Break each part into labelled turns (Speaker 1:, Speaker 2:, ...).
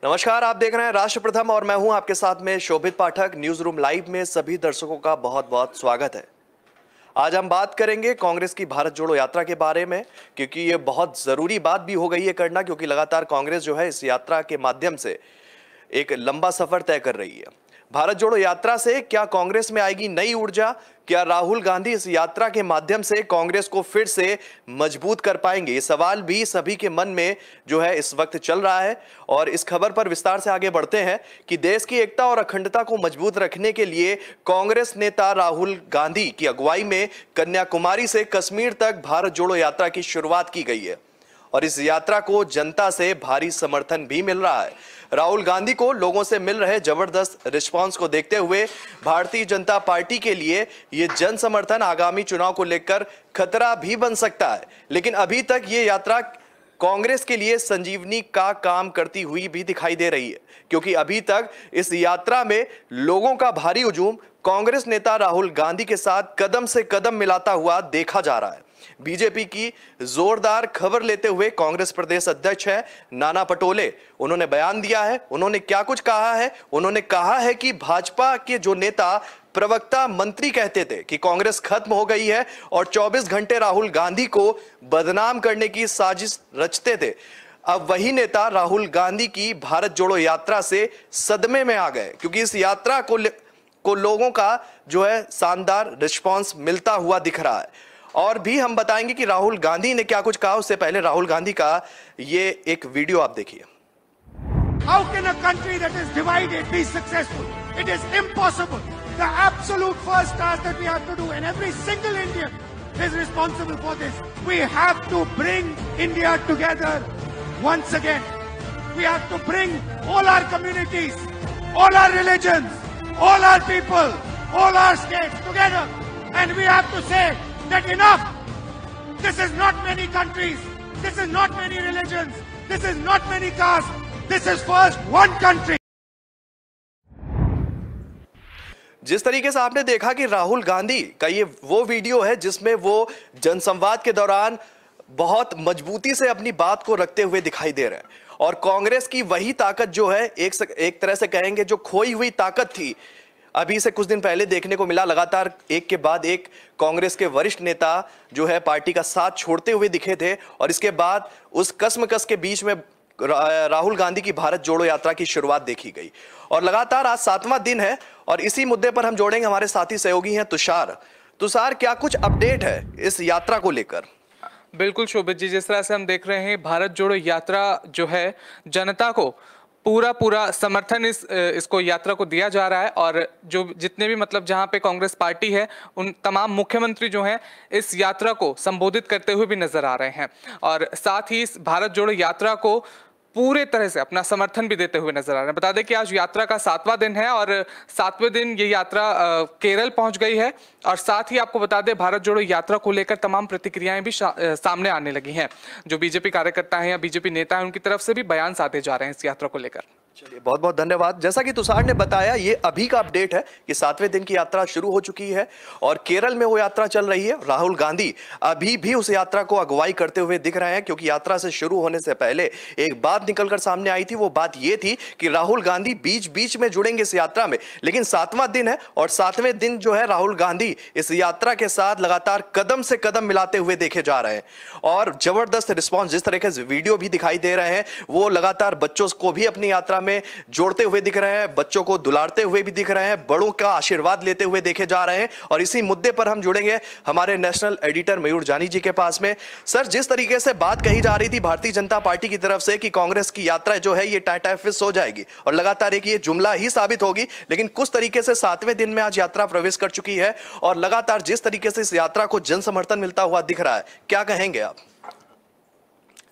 Speaker 1: नमस्कार, आप देख रहे हैं राष्ट्र प्रथम और मैं हूं आपके साथ में शोभित पाठक। न्यूज रूम लाइव में सभी दर्शकों का बहुत बहुत स्वागत है। आज हम बात करेंगे कांग्रेस की भारत जोड़ो यात्रा के बारे में, क्योंकि ये बहुत जरूरी बात भी हो गई है करना, क्योंकि लगातार कांग्रेस जो है इस यात्रा के माध्यम से एक लंबा सफर तय कर रही है। भारत जोड़ो यात्रा से क्या कांग्रेस में आएगी नई ऊर्जा? क्या राहुल गांधी इस यात्रा के माध्यम से कांग्रेस को फिर से मजबूत कर पाएंगे? ये सवाल भी सभी के मन में जो है इस वक्त चल रहा है। और इस खबर पर विस्तार से आगे बढ़ते हैं कि देश की एकता और अखंडता को मजबूत रखने के लिए कांग्रेस नेता राहुल गांधी की अगुवाई में कन्याकुमारी से कश्मीर तक भारत जोड़ो यात्रा की शुरुआत की गई है और इस यात्रा को जनता से भारी समर्थन भी मिल रहा है। राहुल गांधी को लोगों से मिल रहे जबरदस्त रिस्पांस को देखते हुए भारतीय जनता पार्टी के लिए यह जन समर्थन आगामी चुनाव को लेकर खतरा भी बन सकता है। लेकिन अभी तक ये यात्रा कांग्रेस के लिए संजीवनी का काम करती हुई भी दिखाई दे रही है, क्योंकि अभी तक इस यात्रा में लोगों का भारी हुजूम कांग्रेस नेता राहुल गांधी के साथ कदम से कदम मिलाता हुआ देखा जा रहा है। बीजेपी की जोरदार खबर लेते हुए कांग्रेस प्रदेश अध्यक्ष है नाना पटोले, उन्होंने बयान दिया है। उन्होंने क्या कुछ कहा है? उन्होंने कहा है कि भाजपा के जो नेता प्रवक्ता मंत्री कहते थे कि कांग्रेस खत्म हो गई है और 24 घंटे राहुल गांधी को बदनाम करने की साजिश रचते थे, अब वही नेता राहुल गांधी की भारत जोड़ो यात्रा से सदमे में आ गए, क्योंकि इस यात्रा को लोगों का जो है शानदार रिस्पांस मिलता हुआ दिख रहा है। और भी हम बताएंगे कि राहुल गांधी ने क्या कुछ कहा। उससे पहले राहुल गांधी का ये एक वीडियो आप देखिए।
Speaker 2: How can a country that is divided be successful? It is impossible. The absolute first task that we have to do, and every single Indian is responsible for this. We have to bring India together once again. We have to bring all our communities, all our religions, all our people, all our states together. And we have to say that enough. This is not many countries. This is not many religions. This is not many castes. This is first one country.
Speaker 1: जिस तरीके से आपने देखा कि राहुल गांधी का ये वो video है जिसमें वो जनसंवाद के दौरान बहुत मजबूती से अपनी बात को रखते हुए दिखाई दे रहे हैं, और कांग्रेस की वही ताकत जो है एक तरह से कहेंगे जो खोई हुई ताकत थी, अभी से कुछ दिन पहले देखने को मिला। लगातार एक के बाद एक कांग्रेस के वरिष्ठ नेता जो है पार्टी का साथ छोड़ते हुए दिखे थे, और इसके बाद उस कसमकस के बीच में राहुल गांधी की भारत जोड़ो यात्रा की शुरुआत देखी गई। और लगातार आज 7वां दिन है और इसी मुद्दे पर हम जोड़ेंगे हमारे साथी सहयोगी हैं तुषार, क्या कुछ अपडेट है इस यात्रा को लेकर?
Speaker 3: बिल्कुल शोभित जी, जिस तरह से हम देख रहे हैं भारत जोड़ो यात्रा जो है जनता को पूरा समर्थन इसको यात्रा को दिया जा रहा है, और जो जितने भी मतलब जहां पे कांग्रेस पार्टी है उन तमाम मुख्यमंत्री जो हैं इस यात्रा को संबोधित करते हुए भी नजर आ रहे हैं, और साथ ही इस भारत जोड़ो यात्रा को पूरे तरह से अपना समर्थन भी देते हुए नजर आ रहे हैं। बता दें कि आज यात्रा का 7वां दिन है और 7वें दिन ये यात्रा केरल पहुंच गई है, और साथ ही आपको बता दें भारत जोड़ो यात्रा को लेकर तमाम प्रतिक्रियाएं भी सामने आने लगी हैं। जो बीजेपी कार्यकर्ता हैं या बीजेपी नेता हैं उनकी तरफ से भी बयान साधे जा रहे हैं इस यात्रा को लेकर।
Speaker 1: चलिए, बहुत बहुत धन्यवाद। जैसा कि तुषार ने बताया, ये अभी का अपडेट है कि 7वें दिन की यात्रा शुरू हो चुकी है और केरल में वो यात्रा चल रही है। राहुल गांधी अभी भी उस यात्रा को अगुवाई करते हुए दिख रहे हैं, क्योंकि यात्रा से शुरू होने से पहले एक बात निकलकर सामने आई थी। वो बात ये थी कि राहुल गांधी बीच बीच में जुड़ेंगे इस यात्रा में, लेकिन 7वां दिन है और 7वें दिन जो है राहुल गांधी इस यात्रा के साथ लगातार कदम से कदम मिलाते हुए देखे जा रहे हैं, और जबरदस्त रिस्पॉन्स जिस तरीके से वीडियो भी दिखाई दे रहे हैं, वो लगातार बच्चों को भी अपनी यात्रा में जोड़ते हुए दिख रहे हैं, बच्चों को दुलारते हुए भी दिख रहे हैं, बड़ों का आशीर्वाद लेते हुए देखे जा रहे हैं। और इसी मुद्दे पर हम जुड़ेंगे हमारे नेशनल एडिटर मयूर जानी जी के पास में। सर, जिस तरीके से बात कही जा रही थी भारतीय जनता पार्टी की तरफ से कि कांग्रेस की यात्रा जो है ये टाटा फिस हो जाएगी और लगातार एक ये जुमला ही साबित होगी, लेकिन कुछ तरीके से 7वें दिन में आज यात्रा प्रवेश कर चुकी है और लगातार जिस तरीके से इस यात्रा को जन समर्थन मिलता हुआ दिख रहा है, क्या कहेंगे आप?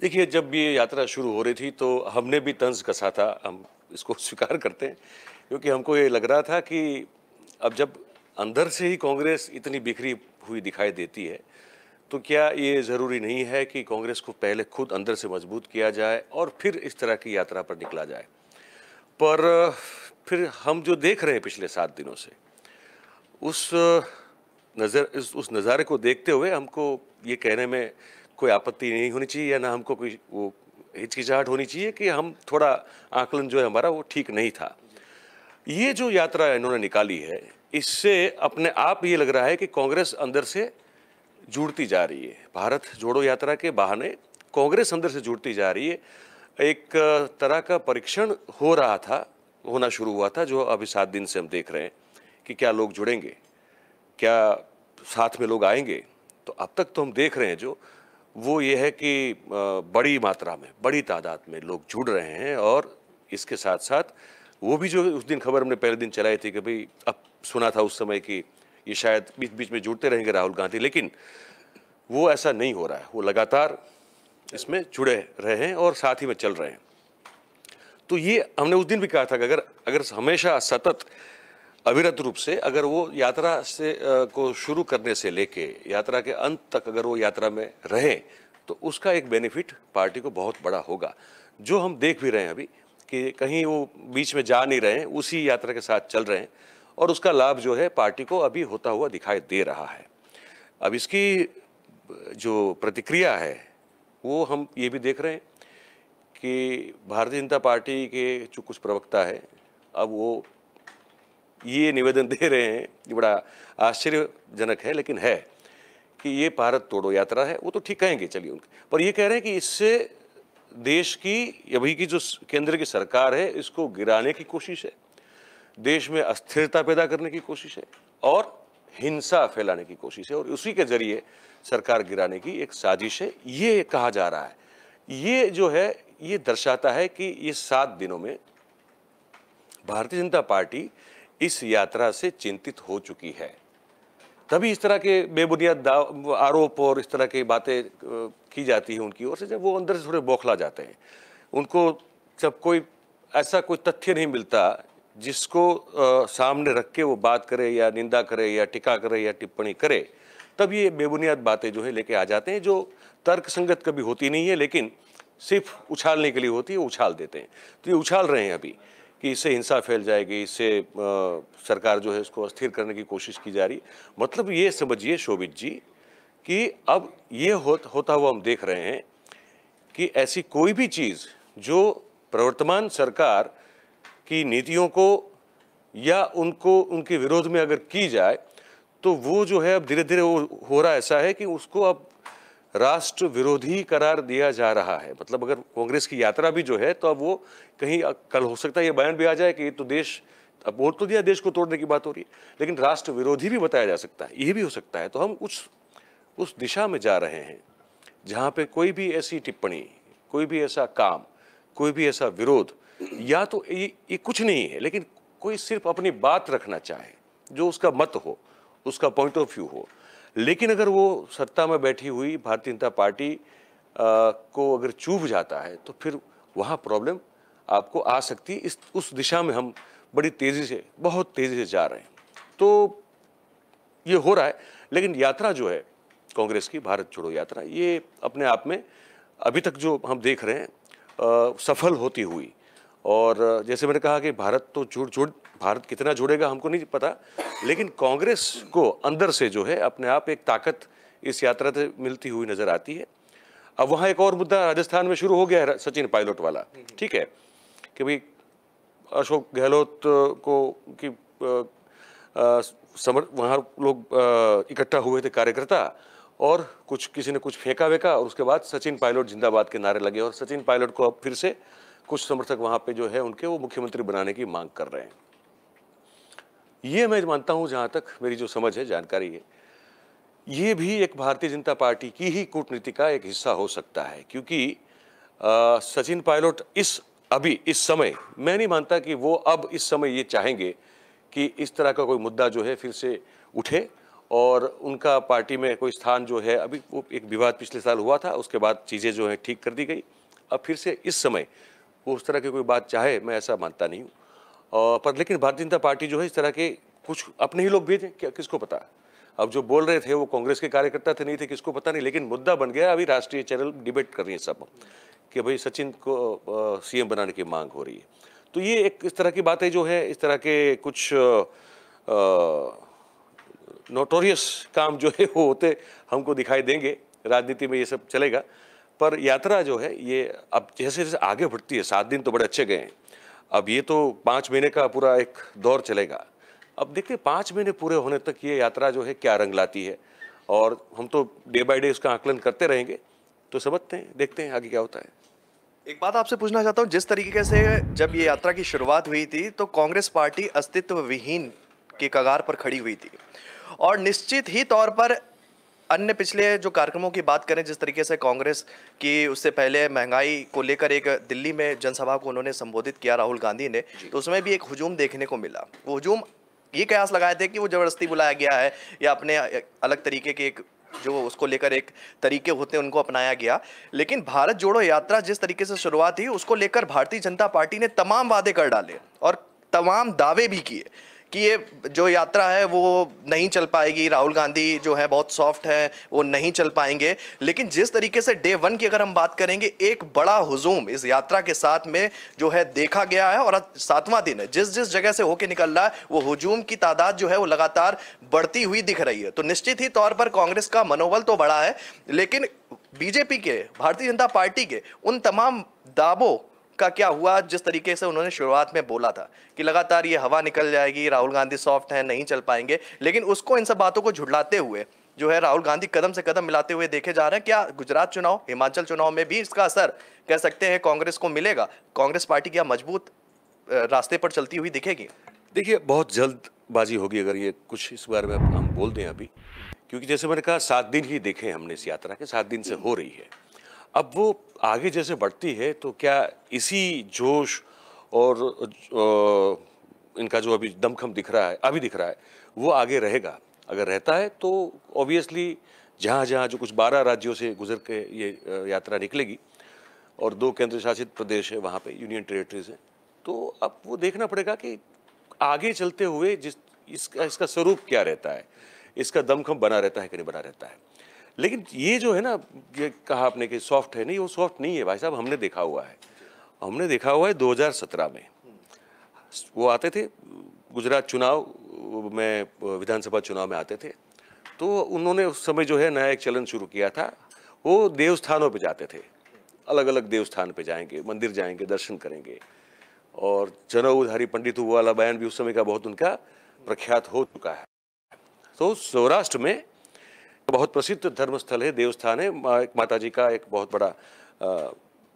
Speaker 4: देखिए, जब ये यात्रा शुरू हो रही थी तो हमने भी तंज कसा था, हम इसको स्वीकार करते हैं, क्योंकि हमको ये लग रहा था कि अब जब अंदर से ही कांग्रेस इतनी बिखरी हुई दिखाई देती है तो क्या ये ज़रूरी नहीं है कि कांग्रेस को पहले खुद अंदर से मजबूत किया जाए और फिर इस तरह की यात्रा पर निकला जाए। पर फिर हम जो देख रहे हैं पिछले 7 दिनों से उस नज़ारे को देखते हुए हमको ये कहने में कोई आपत्ति नहीं होनी चाहिए, या ना हमको कोई वो हिचकिचाहट होनी चाहिए कि हम थोड़ा आकलन जो है हमारा वो ठीक नहीं था। ये जो यात्रा इन्होंने निकाली है, इससे अपने आप ये लग रहा है कि कांग्रेस अंदर से जुड़ती जा रही है। भारत जोड़ो यात्रा के बहाने कांग्रेस अंदर से जुड़ती जा रही है। एक तरह का परीक्षण हो रहा था, होना शुरू हुआ था, जो अभी 7 दिन से हम देख रहे हैं कि क्या लोग जुड़ेंगे, क्या साथ में लोग आएंगे। तो अब तक तो हम देख रहे हैं जो वो ये है कि बड़ी मात्रा में, बड़ी तादाद में लोग जुड़ रहे हैं। और इसके साथ साथ वो भी जो उस दिन खबर हमने पहले दिन चलाई थी कि भाई, अब सुना था उस समय कि ये शायद बीच बीच में जुड़ते रहेंगे राहुल गांधी, लेकिन वो ऐसा नहीं हो रहा है। वो लगातार इसमें जुड़े रहे हैं और साथ ही में चल रहे हैं। तो ये हमने उस दिन भी कहा था कि अगर हमेशा सतत अविरत रूप से अगर वो यात्रा से को शुरू करने से लेके यात्रा के अंत तक अगर वो यात्रा में रहे, तो उसका एक बेनिफिट पार्टी को बहुत बड़ा होगा। जो हम देख भी रहे हैं अभी कि कहीं वो बीच में जा नहीं रहे हैं, उसी यात्रा के साथ चल रहे हैं, और उसका लाभ जो है पार्टी को अभी होता हुआ दिखाई दे रहा है। अब इसकी जो प्रतिक्रिया है वो हम ये भी देख रहे हैं कि भारतीय जनता पार्टी के जो कुछ प्रवक्ता है, अब वो ये निवेदन दे रहे हैं, ये बड़ा आश्चर्यजनक है लेकिन है, कि ये भारत तोड़ो यात्रा है। वो तो ठीक कहेंगे, चलिए उनके, पर ये कह रहे हैं कि इससे देश की अभी की जो केंद्र की सरकार है इसको गिराने की कोशिश है, देश में अस्थिरता पैदा करने की कोशिश है और हिंसा फैलाने की कोशिश है, और उसी के जरिए सरकार गिराने की एक साजिश है, ये कहा जा रहा है। ये जो है ये दर्शाता है कि ये 7 दिनों में भारतीय जनता पार्टी इस यात्रा से चिंतित हो चुकी है। तभी इस तरह के बेबुनियाद आरोप और इस तरह की बातें की जाती है उनकी ओर से, जब वो अंदर से थोड़े बौखला जाते हैं। उनको जब कोई ऐसा कोई तथ्य नहीं मिलता जिसको सामने रख के वो बात करे या निंदा करे या टिका करे या टिप्पणी करे, तब ये बेबुनियाद बातें जो है लेके आ जाते हैं, जो तर्क संगत कभी होती नहीं है लेकिन सिर्फ उछालने के लिए होती है, उछाल देते हैं। तो ये उछाल रहे हैं अभी कि इससे हिंसा फैल जाएगी, इससे सरकार जो है इसको अस्थिर करने की कोशिश की जा रही। मतलब ये समझिए शोभित जी कि अब ये होता हुआ हम देख रहे हैं कि ऐसी कोई भी चीज़ जो प्रवर्तमान सरकार की नीतियों को या उनको उनके विरोध में अगर की जाए, तो वो जो है अब धीरे धीरे हो रहा ऐसा है कि उसको अब राष्ट्र विरोधी करार दिया जा रहा है। मतलब अगर कांग्रेस की यात्रा भी जो है, तो अब वो कहीं कल हो सकता है ये बयान भी आ जाए कि ये तो देश, अब बोल तो दिया देश को तोड़ने की बात हो रही है, लेकिन राष्ट्र विरोधी भी बताया जा सकता है, ये भी हो सकता है। तो हम उस दिशा में जा रहे हैं जहाँ पे कोई भी ऐसी टिप्पणी, कोई भी ऐसा काम, कोई भी ऐसा विरोध, या तो ये कुछ नहीं है, लेकिन कोई सिर्फ अपनी बात रखना चाहे, जो उसका मत हो, उसका पॉइंट ऑफ व्यू हो, लेकिन अगर वो सत्ता में बैठी हुई भारतीय जनता पार्टी को अगर चूभ जाता है, तो फिर वहाँ प्रॉब्लम आपको आ सकती है। उस दिशा में हम बड़ी तेज़ी से, बहुत तेज़ी से जा रहे हैं। तो ये हो रहा है, लेकिन यात्रा जो है कांग्रेस की, भारत छोड़ो यात्रा, ये अपने आप में अभी तक जो हम देख रहे हैं सफल होती हुई। और जैसे मैंने कहा कि भारत तो भारत कितना जुड़ेगा हमको नहीं पता, लेकिन कांग्रेस को अंदर से जो है अपने आप एक ताकत इस यात्रा से मिलती हुई नजर आती है। अब वहाँ एक और मुद्दा राजस्थान में शुरू हो गया है, सचिन पायलट वाला, ठीक है, कि भाई अशोक गहलोत को कि वहाँ लोग इकट्ठा हुए थे कार्यकर्ता, और किसी ने कुछ फेंका वेका, और उसके बाद सचिन पायलट जिंदाबाद के नारे लगे, और सचिन पायलट को अब फिर से कुछ समर्थक वहाँ पे जो है उनके वो मुख्यमंत्री बनाने की मांग कर रहे हैं। ये मैं मानता हूँ, जहाँ तक मेरी जो समझ है, जानकारी है, ये भी एक भारतीय जनता पार्टी की ही कूटनीति का एक हिस्सा हो सकता है। क्योंकि सचिन पायलट अभी इस समय मैं नहीं मानता कि वो अब इस समय ये चाहेंगे कि इस तरह का कोई मुद्दा जो है फिर से उठे और उनका पार्टी में कोई स्थान जो है, अभी वो एक विवाद पिछले साल हुआ था, उसके बाद चीज़ें जो है ठीक कर दी गई, अब फिर से इस समय वो उस तरह की कोई बात चाहे, मैं ऐसा मानता नहीं हूँ। पर लेकिन भारतीय जनता पार्टी जो है इस तरह के कुछ अपने ही लोग भेजें, क्या किसको पता। अब जो बोल रहे थे वो कांग्रेस के कार्यकर्ता थे, नहीं थे, किसको पता नहीं, लेकिन मुद्दा बन गया। अभी राष्ट्रीय चैनल डिबेट कर रही है सब कि भाई सचिन को सीएम बनाने की मांग हो रही है। तो ये एक इस तरह की बातें जो है, इस तरह के कुछ नोटोरियस काम जो है वो होते हमको दिखाई देंगे। राजनीति में ये सब चलेगा, पर यात्रा जो है ये अब जैसे जैसे आगे बढ़ती है, 7 दिन तो बड़े अच्छे गए हैं, अब ये तो 5 महीने का पूरा एक दौर चलेगा। अब देखते हैं 5 महीने पूरे होने तक ये यात्रा जो है क्या रंग लाती है, और हम तो डे बाय डे उसका आकलन करते रहेंगे, तो समझते हैं, देखते हैं आगे क्या होता है।
Speaker 1: एक बात आपसे पूछना चाहता हूँ, जिस तरीके से जब ये यात्रा की शुरुआत हुई थी तो कांग्रेस पार्टी अस्तित्व विहीन के कगार पर खड़ी हुई थी, और निश्चित ही तौर पर अन्य पिछले जो कार्यक्रमों की बात करें, जिस तरीके से कांग्रेस की उससे पहले महंगाई को लेकर एक दिल्ली में जनसभा को उन्होंने संबोधित किया राहुल गांधी ने, तो उसमें भी एक हुजूम देखने को मिला। वो हुजूम ये कयास लगाए थे कि वो जबरदस्ती बुलाया गया है या अपने अलग तरीके के एक जो उसको लेकर एक तरीके होते हैं उनको अपनाया गया। लेकिन भारत जोड़ो यात्रा जिस तरीके से शुरुआत हुई उसको लेकर भारतीय जनता पार्टी ने तमाम वादे कर डाले और तमाम दावे भी किए कि ये जो यात्रा है वो नहीं चल पाएगी, राहुल गांधी जो है बहुत सॉफ्ट है, वो नहीं चल पाएंगे। लेकिन जिस तरीके से डे 1 की अगर हम बात करेंगे, एक बड़ा हुजूम इस यात्रा के साथ में जो है देखा गया है, और 7वां दिन है, जिस जिस जगह से होके निकल रहा है वो हुजूम की तादाद जो है वो लगातार बढ़ती हुई दिख रही है। तो निश्चित ही तौर पर कांग्रेस का मनोबल तो बढ़ा है, लेकिन बीजेपी के, भारतीय जनता पार्टी के उन तमाम दावों का क्या हुआ जिस तरीके से उन्होंने शुरुआत में बोला था कि लगातार ये हवा निकल जाएगी, राहुल गांधी सॉफ्ट है, नहीं चल पाएंगे। लेकिन उसको, इन सब बातों को झुठलाते हुए जो है राहुल गांधी कदम से कदम मिलाते हुए देखे जा रहे हैं। क्या गुजरात चुनाव, हिमाचल चुनाव में भी इसका असर कह सकते हैं कांग्रेस को मिलेगा? कांग्रेस पार्टी क्या मजबूत रास्ते पर चलती हुई दिखेगी?
Speaker 4: देखिए, बहुत जल्दबाजी होगी अगर ये कुछ इस बारे में हम बोल दें अभी, क्योंकि जैसे मैंने कहा 7 दिन ही देखे हमने इस यात्रा के, 7 दिन से हो रही है। अब वो आगे जैसे बढ़ती है तो क्या इसी जोश और इनका जो अभी दमखम दिख रहा है, अभी दिख रहा है, वो आगे रहेगा? अगर रहता है तो ऑब्वियसली जहाँ जहाँ जो कुछ 12 राज्यों से गुजर के ये यात्रा निकलेगी और 2 केंद्र शासित प्रदेश है वहाँ पे, यूनियन टेरिटरीज है, तो अब वो देखना पड़ेगा कि आगे चलते हुए इसका स्वरूप क्या रहता है, इसका दमखम बना रहता है कि नहीं बना रहता है। लेकिन ये जो है ना, ये कहा आपने कि सॉफ्ट है, नहीं, वो सॉफ्ट नहीं है भाई साहब। हमने देखा हुआ है 2017 में वो आते थे गुजरात चुनाव में, विधानसभा चुनाव में आते थे, तो उन्होंने उस समय जो है नया एक चलन शुरू किया था। वो देवस्थानों पे जाते थे, अलग अलग देवस्थान पे जाएंगे, मंदिर जाएंगे, दर्शन करेंगे, और जनऊधारी पंडित वाला बयान भी उस समय का बहुत उनका प्रख्यात हो चुका है। तो सौराष्ट्र में बहुत प्रसिद्ध धर्मस्थल है, देवस्थान है, एक माता जी का एक बहुत बड़ा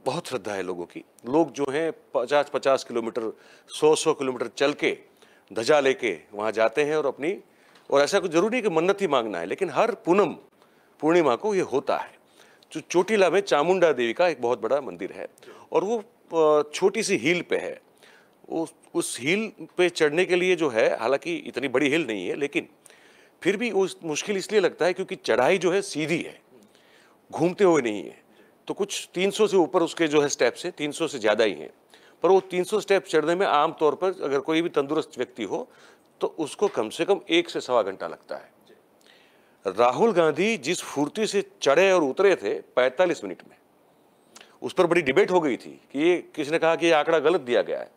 Speaker 4: बहुत श्रद्धा है लोगों की। लोग जो हैं 50-50 किलोमीटर, 100-100 किलोमीटर चल के ध्वजा लेके वहाँ जाते हैं, और ऐसा कुछ जरूरी नहीं कि मन्नत ही मांगना है, लेकिन हर पूर्णिमा को ये होता है। जो चोटीला में चामुंडा देवी का एक बहुत बड़ा मंदिर है, और वो छोटी सी हिल पे है। उस हिल पे चढ़ने के लिए जो है, हालांकि इतनी बड़ी हिल नहीं है, लेकिन फिर भी उस मुश्किल इसलिए लगता है क्योंकि चढ़ाई जो है सीधी है, घूमते हुए नहीं है। तो कुछ 300 से ऊपर उसके जो है स्टेप्स हैं, 300 से ज़्यादा ही हैं, पर वो 300 स्टेप चढ़ने में आम तौर पर अगर कोई भी तंदुरुस्त व्यक्ति हो तो उसको कम से कम 1 से सवा घंटा लगता है। राहुल गांधी जिस फुर्ती से चढ़े और उतरे थे 45 मिनट में, उस पर बड़ी डिबेट हो गई थी कि ये, किसी ने कहा कि ये आंकड़ा गलत दिया गया है,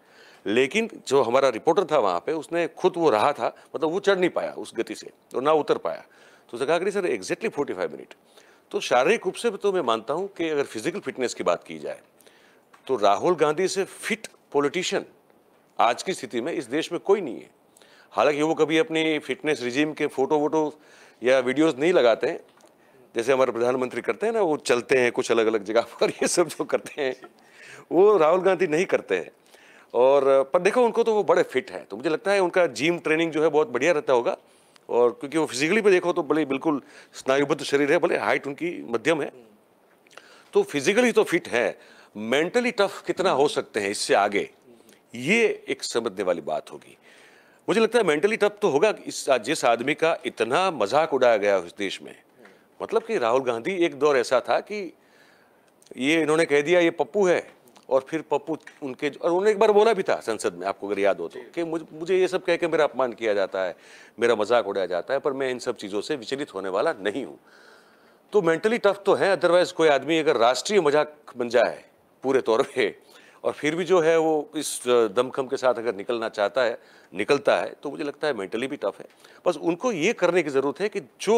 Speaker 4: लेकिन जो हमारा रिपोर्टर था वहाँ पे, उसने खुद वो रहा था, मतलब वो चढ़ नहीं पाया उस गति से और ना उतर पाया, तो उसने कहा कि सर एग्जैक्टली 45 मिनट। तो शारीरिक रूप से तो मैं मानता हूँ कि अगर फिजिकल फिटनेस की बात की जाए तो राहुल गांधी से फिट पॉलिटिशियन आज की स्थिति में इस देश में कोई नहीं है। हालांकि वो कभी अपनी फिटनेस रिजीम के फोटो वोटो या वीडियोस नहीं लगाते हैं, जैसे हमारे प्रधानमंत्री करते हैं ना, वो चलते हैं कुछ अलग अलग जगह पर, ये सब जो करते हैं वो राहुल गांधी नहीं करते हैं। और पर देखो, उनको तो वो बड़े फिट हैं, तो मुझे लगता है उनका जिम ट्रेनिंग जो है बहुत बढ़िया रहता होगा, और क्योंकि वो फिजिकली पे देखो तो बड़े बिल्कुल स्नायुबद्ध शरीर है, भले हाइट उनकी मध्यम है, तो फिजिकली तो फिट है। मेंटली टफ कितना हो सकते हैं इससे आगे, ये एक समझने वाली बात होगी। मुझे लगता है मेंटली टफ तो होगा जिस आदमी का इतना मजाक उड़ाया गया इस देश में। मतलब कि राहुल गांधी एक दौर ऐसा था कि ये इन्होंने कह दिया ये पप्पू है, और फिर पप्पू उनके, और उन्होंने एक बार बोला भी था संसद में, आपको अगर याद हो तो, कि मुझे ये सब कह के मेरा अपमान किया जाता है, मेरा मजाक उड़ाया जाता है, पर मैं इन सब चीज़ों से विचलित होने वाला नहीं हूँ। तो मेंटली टफ तो है, अदरवाइज कोई आदमी अगर राष्ट्रीय मजाक बन जाए पूरे तौर पे, और फिर भी जो है वो इस दमखम के साथ अगर निकलना चाहता है, निकलता है, तो मुझे लगता है मेंटली भी टफ है। बस उनको ये करने की ज़रूरत है कि जो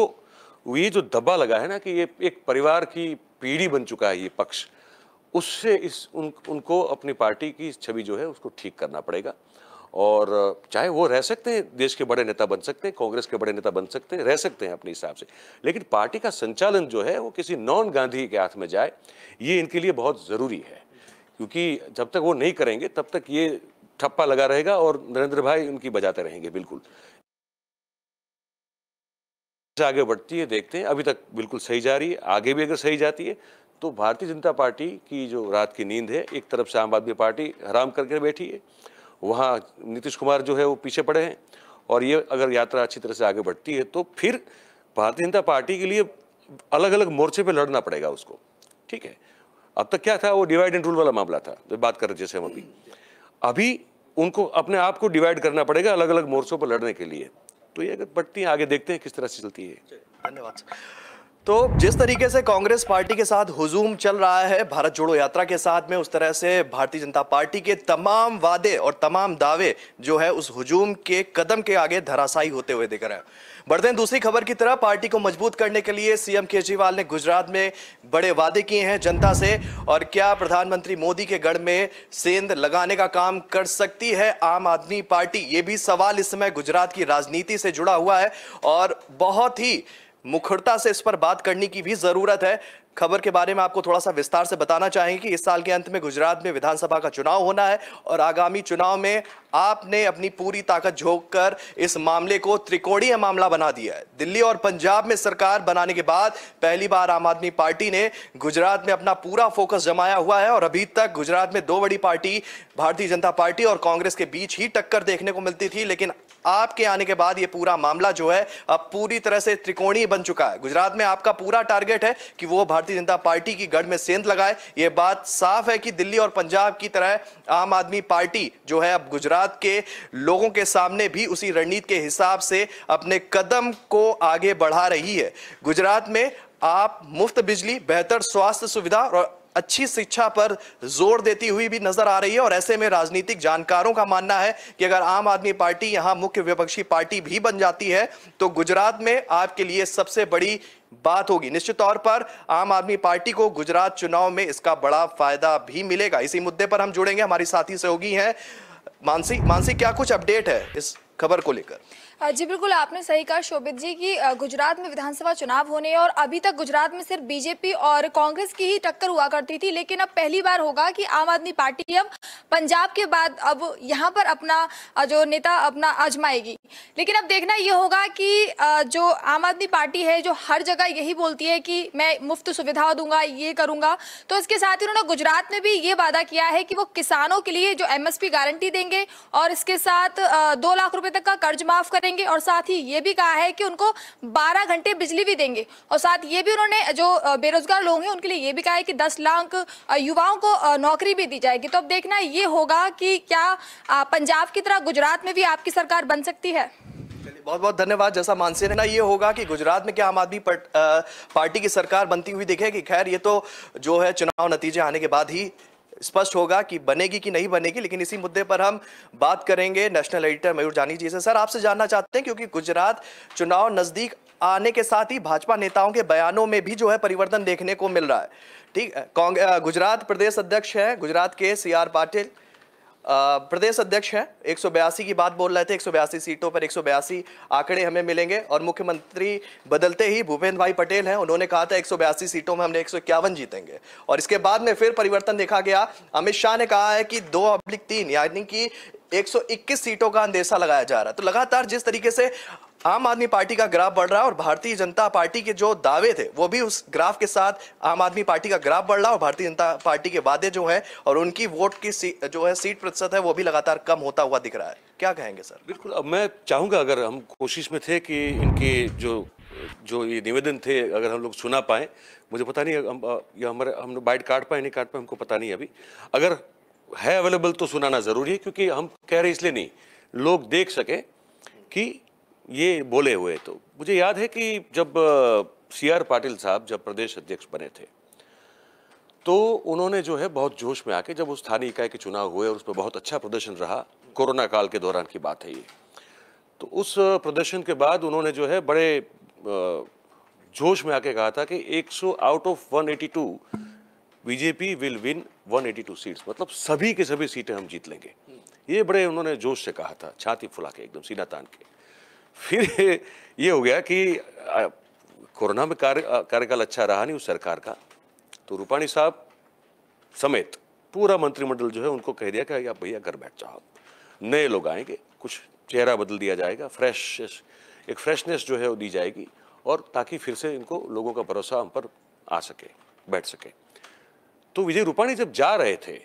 Speaker 4: वो ये जो दबा लगा है ना कि ये एक परिवार की पीढ़ी बन चुका है ये पक्ष, उससे उनको अपनी पार्टी की छवि जो है उसको ठीक करना पड़ेगा। और चाहे वो रह सकते हैं, देश के बड़े नेता बन सकते हैं, कांग्रेस के बड़े नेता बन सकते हैं, रह सकते हैं अपने हिसाब से, लेकिन पार्टी का संचालन जो है वो किसी नॉन गांधी के हाथ में जाए, ये इनके लिए बहुत ज़रूरी है। क्योंकि जब तक वो नहीं करेंगे तब तक ये ठप्पा लगा रहेगा और नरेंद्र भाई उनकी बजाते रहेंगे। बिल्कुल आगे बढ़ती है, देखते हैं। अभी तक बिल्कुल सही जा रही है, आगे भी अगर सही जाती है तो भारतीय जनता पार्टी की जो रात की नींद है, एक तरफ से आम आदमी पार्टी हराम करके बैठी है, वहाँ नीतीश कुमार जो है वो पीछे पड़े हैं, और ये अगर यात्रा अच्छी तरह से आगे बढ़ती है तो फिर भारतीय जनता पार्टी के लिए अलग अलग मोर्चे पे लड़ना पड़ेगा उसको। ठीक है, अब तक क्या था, वो डिवाइड एंड रूल वाला मामला था, जो बात कर रहे जैसे हम अभी उनको अपने आप को डिवाइड करना पड़ेगा अलग अलग मोर्चों पर लड़ने के लिए। तो ये अगर बढ़ती है, आगे देखते हैं किस तरह से चलती है।
Speaker 1: धन्यवाद। तो जिस तरीके से कांग्रेस पार्टी के साथ हुजूम चल रहा है भारत जोड़ो यात्रा के साथ में, उस तरह से भारतीय जनता पार्टी के तमाम वादे और तमाम दावे जो है उस हुजूम के कदम के आगे धराशायी होते हुए दिख रहे हैं। बढ़ते हैं दूसरी खबर की तरफ। पार्टी को मजबूत करने के लिए सीएम केजरीवाल ने गुजरात में बड़े वादे किए हैं जनता से, और क्या प्रधानमंत्री मोदी के गढ़ में सेंध लगाने का काम कर सकती है आम आदमी पार्टी? ये भी सवाल इस समय गुजरात की राजनीति से जुड़ा हुआ है और बहुत ही मुखरता से इस पर बात करने की भी जरूरत है। खबर के बारे में आपको थोड़ा सा विस्तार से बताना चाहेंगे कि इस साल के अंत में गुजरात में विधानसभा का चुनाव होना है और आगामी चुनाव में आपने अपनी पूरी ताकत झोंक कर इस मामले को त्रिकोणीय मामला बना दिया है। दिल्ली और पंजाब में सरकार बनाने के बाद पहली बार आम आदमी पार्टी ने गुजरात में अपना पूरा फोकस जमाया हुआ है और अभी तक गुजरात में दो बड़ी पार्टी भारतीय जनता पार्टी और कांग्रेस के बीच ही टक्कर देखने को मिलती थी, लेकिन आपके आने के बाद ये पूरा मामला जो है अब पूरी तरह से त्रिकोणीय बन चुका है। गुजरात में आपका पूरा टारगेट है कि वो भारतीय जनता पार्टी की गढ़ में सेंध लगाए। ये बात साफ है कि दिल्ली और पंजाब की तरह आम आदमी पार्टी जो है अब गुजरात के लोगों के सामने भी उसी रणनीति के हिसाब से अपने कदम को आगे बढ़ा रही है। गुजरात में आप मुफ्त बिजली, बेहतर स्वास्थ्य सुविधा और अच्छी शिक्षा पर जोर देती हुई भी नजर आ रही है, और ऐसे में राजनीतिक जानकारों का मानना है कि अगर आम आदमी पार्टी यहां मुख्य विपक्षी पार्टी भी बन जाती है तो गुजरात में आपके लिए सबसे बड़ी बात होगी। निश्चित तौर पर आम आदमी पार्टी को गुजरात चुनाव में इसका बड़ा फायदा भी मिलेगा। इसी मुद्दे पर हम जुड़ेंगे, हमारी साथी सहयोगी हैं मानसी, क्या कुछ अपडेट है इस खबर को लेकर?
Speaker 5: जी बिल्कुल, आपने सही कहा शोभित जी कि गुजरात में विधानसभा चुनाव होने और अभी तक गुजरात में सिर्फ बीजेपी और कांग्रेस की ही टक्कर हुआ करती थी, लेकिन अब पहली बार होगा कि आम आदमी पार्टी अब पंजाब के बाद अब यहाँ पर अपना जो नेता अपना आजमाएगी। लेकिन अब देखना ये होगा कि जो आम आदमी पार्टी है जो हर जगह यही बोलती है कि मैं मुफ्त सुविधा दूंगा, ये करूंगा, तो इसके साथ ही उन्होंने गुजरात में भी ये वादा किया है कि वो किसानों के लिए जो MSP गारंटी देंगे और इसके साथ 2 लाख रुपए तक का कर्ज माफ करेंगे, और साथ ही ये भी कहा है कि उनको 12 घंटे बिजली भी देंगे, और साथ ये भी उन्होंने जो बेरोजगार लोग हैं उनके लिए ये भी कहा है कि 10 लाख युवाओं को नौकरी भी दी जाएगी। तो अब देखना ये होगा कि क्या पंजाब की तरह गुजरात में भी आपकी सरकार बन सकती है।
Speaker 1: बहुत बहुत धन्यवाद। जैसा मानसी ने ना, ये होगा कि गुजरात में क्या आम आदमी पार्टी की सरकार बनती हुई दिखेगी। खैर ये तो जो है चुनाव नतीजे आने के बाद ही स्पष्ट होगा कि बनेगी कि नहीं बनेगी, लेकिन इसी मुद्दे पर हम बात करेंगे नेशनल एडिटर मयूर जानी जी से। सर, आपसे जानना चाहते हैं क्योंकि गुजरात चुनाव नजदीक आने के साथ ही भाजपा नेताओं के बयानों में भी जो है परिवर्तन देखने को मिल रहा है। ठीक है, गुजरात प्रदेश अध्यक्ष है गुजरात के CR पाटिल प्रदेश अध्यक्ष हैं, 182 की बात बोल रहे थे। 182 सीटों पर 182 आंकड़े हमें मिलेंगे, और मुख्यमंत्री बदलते ही भूपेंद्र भाई पटेल हैं, उन्होंने कहा था 182 सीटों में हमने 151 जीतेंगे, और इसके बाद में फिर परिवर्तन देखा गया। अमित शाह ने कहा है कि 2/3 यानी कि 121 सीटों का अंदेशा लगाया जा रहा है। तो लगातार जिस तरीके से आम आदमी पार्टी का ग्राफ बढ़ रहा है और भारतीय जनता पार्टी के जो दावे थे वो भी उस ग्राफ के साथ आम आदमी पार्टी का ग्राफ बढ़ रहा है, और भारतीय जनता पार्टी के वादे जो हैं और उनकी वोट की जो है सीट प्रतिशत है वो भी लगातार कम होता हुआ दिख रहा है। क्या कहेंगे सर?
Speaker 4: बिल्कुल, अब मैं चाहूँगा, अगर हम कोशिश में थे कि इनके जो ये निवेदन थे अगर हम लोग सुना पाए, मुझे पता नहीं हम बाइट काट पाए नहीं काट पाए, हमको पता नहीं। अभी अगर है अवेलेबल तो सुनाना ज़रूरी है, क्योंकि हम कह रहे इसलिए नहीं, लोग देख सके कि ये बोले हुए। तो मुझे याद है कि जब CR पाटिल साहब जब प्रदेश अध्यक्ष बने थे तो उन्होंने जो है बहुत जोश में आके, जब उस स्थानीय इकाई के चुनाव हुए और उसमें बहुत अच्छा प्रदर्शन रहा, कोरोना काल के दौरान की बात है ये, तो उस प्रदर्शन के बाद उन्होंने जो है बड़े जोश में आके कहा था कि 100 out of 182 BJP will win 182 seats, मतलब सभी के सभी सीटें हम जीत लेंगे। ये बड़े उन्होंने जोश से कहा था, छाती फुला के, एकदम सीना तान के। फिर ये हो गया कि कोरोना में कार्यकाल अच्छा रहा नहीं उस सरकार का, तो रूपाणी साहब समेत पूरा मंत्रिमंडल जो है उनको कह दिया कि आप भैया घर बैठ जाओ, नए लोग आएंगे, कुछ चेहरा बदल दिया जाएगा, एक फ्रेशनेस जो है वो दी जाएगी, और ताकि फिर से इनको लोगों का भरोसा हम पर आ सके, बैठ सके। तो विजय रूपाणी जब जा रहे थे,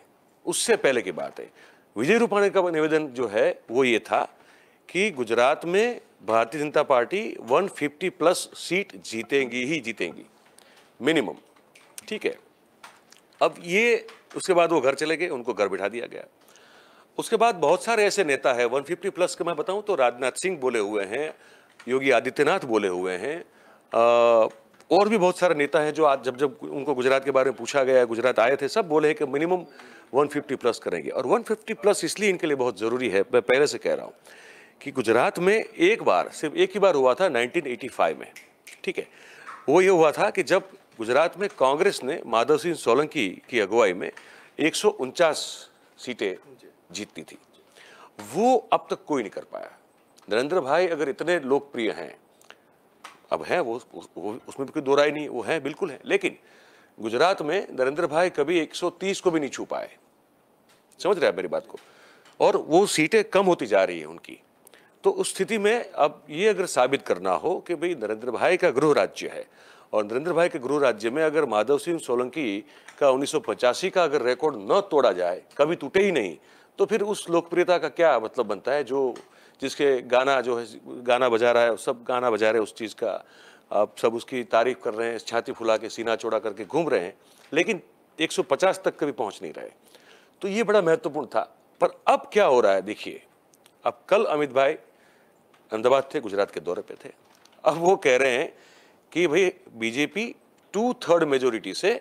Speaker 4: उससे पहले की बात है, विजय रूपाणी का निवेदन जो है वो ये था कि गुजरात में Bharatiya Janata party 150 plus seat जीतेंगी ही जीतेंगी मिनिमम, ठीक है। अब ये उसके बाद वो घर चले गए, उनको घर बिठा दिया गया। उसके बाद बहुत सारे ऐसे नेता हैं 150 प्लस के, मैं बताऊं तो राजनाथ सिंह बोले हुए हैं, योगी आदित्यनाथ बोले हुए हैं, और भी बहुत सारे नेता हैं जो आज जब उनको गुजरात के बारे में पूछा गया, गुजरात आए थे, सब बोले हैं कि मिनिमम 150 प्लस करेंगे। और 150 प्लस इसलिए इनके लिए बहुत ज़रूरी है, मैं पहले से कह रहा हूँ कि गुजरात में सिर्फ एक ही बार हुआ था 1985 में, ठीक है। वो ये हुआ था कि जब गुजरात में कांग्रेस ने माधव सिंह सोलंकी की अगुवाई में 149 सीटें जीतती थी, वो अब तक कोई नहीं कर पाया। नरेंद्र भाई अगर इतने लोकप्रिय हैं, अब हैं वो उसमें भी कोई दो राय नहीं, वो है बिल्कुल है, लेकिन गुजरात में नरेंद्र भाई कभी 130 को भी नहीं छू पाए, समझ रहे हैं मेरी बात को, और वो सीटें कम होती जा रही है उनकी। तो उस स्थिति में अब ये अगर साबित करना हो कि भाई नरेंद्र भाई का गृह राज्य है, और नरेंद्र भाई के गृह राज्य में अगर माधव सिंह सोलंकी का 1985 का अगर रिकॉर्ड न तोड़ा जाए, कभी टूटे ही नहीं, तो फिर उस लोकप्रियता का क्या मतलब बनता है। जो जिसके गाना जो है गाना बजा रहा है, सब गाना बजा रहे हैं उस चीज़ का, आप सब उसकी तारीफ कर रहे हैं, छाती फुला के सीना चौड़ा करके घूम रहे हैं, लेकिन 150 तक कभी पहुंच नहीं रहे। तो ये बड़ा महत्वपूर्ण था। पर अब क्या हो रहा है देखिए, अब कल अमित भाई अहमदाबाद थे, गुजरात के दौरे पे थे, अब वो कह रहे हैं कि भाई बीजेपी 2/3 मेजोरिटी से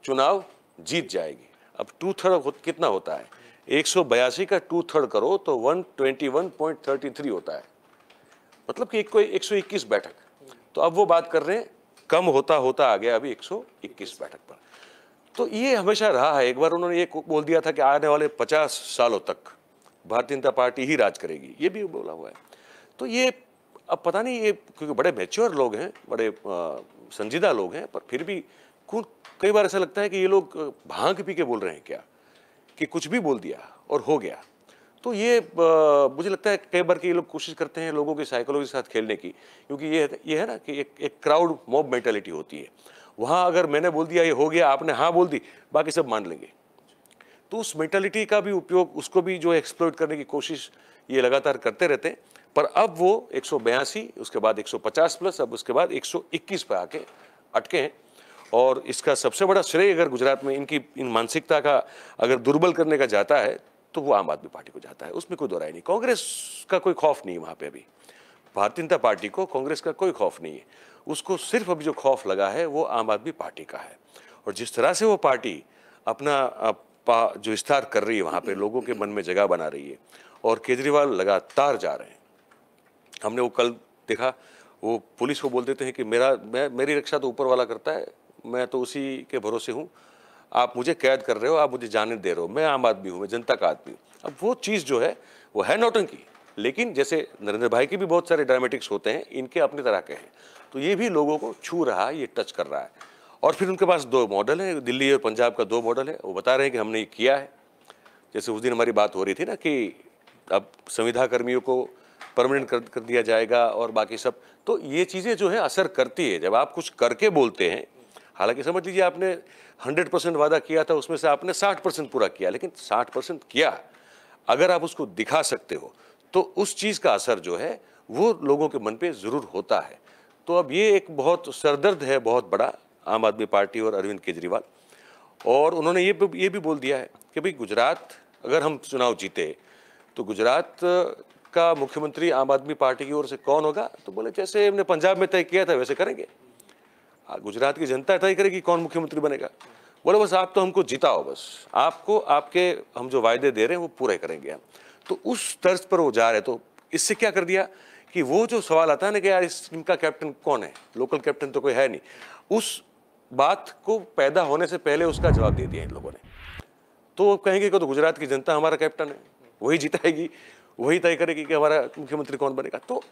Speaker 4: चुनाव जीत जाएगी। अब 2/3 कितना होता है, 182 का 2/3 करो तो 121.33 होता है, मतलब कि कोई 121 बैठक। तो अब वो बात कर रहे हैं कम होता होता आ गया अभी 121 बैठक पर। तो ये हमेशा रहा है, एक बार उन्होंने ये बोल दिया था कि आने वाले 50 सालों तक भारतीय जनता पार्टी ही राज करेगी, ये भी बोला हुआ है। तो ये अब पता नहीं, ये क्योंकि बड़े मैच्योर लोग हैं, बड़े संजीदा लोग हैं, पर फिर भी कई बार ऐसा लगता है कि ये लोग भांग पी के बोल रहे हैं क्या, कि कुछ भी बोल दिया और हो गया। तो ये मुझे लगता है कई बार कि ये लोग कोशिश करते हैं लोगों की साइकोलॉजी के साथ खेलने की, क्योंकि ये है ना कि एक क्राउड मॉब मेंटालिटी होती है। वहाँ अगर मैंने बोल दिया ये हो गया, आपने हाँ बोल दी, बाकी सब मान लेंगे। तो उस मेंटालिटी का भी उपयोग, उसको भी जो एक्सप्लॉइट करने की कोशिश ये लगातार करते रहते हैं। पर अब वो 182, उसके बाद 150 प्लस, अब उसके बाद 121 पे आके अटके हैं। और इसका सबसे बड़ा श्रेय अगर गुजरात में इनकी इन मानसिकता का अगर दुर्बल करने का जाता है तो वो आम आदमी पार्टी को जाता है, उसमें कोई दो राय नहीं। कांग्रेस का कोई खौफ नहीं है वहाँ पे, अभी भारतीय जनता पार्टी को कांग्रेस का कोई खौफ नहीं है। उसको सिर्फ अभी जो खौफ लगा है वो आम आदमी पार्टी का है। और जिस तरह से वो पार्टी अपना जो विस्तार कर रही है, वहाँ पे लोगों के मन में जगह बना रही है, और केजरीवाल लगातार जा रहे हैं। हमने वो कल देखा, वो पुलिस को बोल देते हैं कि मेरी रक्षा तो ऊपर वाला करता है, मैं तो उसी के भरोसे हूँ, आप मुझे कैद कर रहे हो, आप मुझे जाने दे रहे हो, मैं आम आदमी हूँ, मैं जनता का आदमी हूँ। अब वो चीज़ जो है वो है नौटंकी, लेकिन जैसे नरेंद्र भाई के भी बहुत सारे ड्रामेटिक्स होते हैं, इनके अपने तरह के हैं। तो ये भी लोगों को छू रहा है, ये टच कर रहा है। और फिर उनके पास दो मॉडल है, दिल्ली और पंजाब का दो मॉडल है। वो बता रहे हैं कि हमने ये किया है। जैसे उस दिन हमारी बात हो रही थी ना कि अब संविदा कर्मियों को परमानेंट कर दिया जाएगा और बाकी सब। तो ये चीज़ें जो है असर करती है जब आप कुछ करके बोलते हैं। हालांकि समझ लीजिए आपने 100% वादा किया था, उसमें से आपने 60% पूरा किया, लेकिन 60% किया अगर आप उसको दिखा सकते हो तो उस चीज़ का असर जो है वो लोगों के मन पे ज़रूर होता है। तो अब ये एक बहुत सरदर्द है, बहुत बड़ा, आम आदमी पार्टी और अरविंद केजरीवाल। और उन्होंने ये भी बोल दिया है कि भाई गुजरात अगर हम चुनाव जीते तो गुजरात का मुख्यमंत्री आम आदमी पार्टी की ओर से कौन होगा। तो बोले जैसे हमने पंजाब में तय किया था वैसे करेंगे, गुजरात की जनता तय करेगी कौन मुख्यमंत्री बनेगा। बोले बस आप तो हमको जिताओ, बस आपको आपके हम जो वायदे दे रहे हैं वो पूरे करेंगे हम। तो उस तर्ज पर वो जा रहे। तो इससे क्या कर दिया कि वो जो सवाल आता है ना कि यार इस टीम का कैप्टन कौन है, लोकल कैप्टन तो कोई है नहीं, उस बात को पैदा होने से पहले उसका जवाब दे दिया इन लोगों ने। तो कहेंगे कि तो गुजरात की जनता हमारा कैप्टन है, वही जिताएगी, वही तय करेगी कि हमारा मुख्यमंत्री कौन बनेगा। तो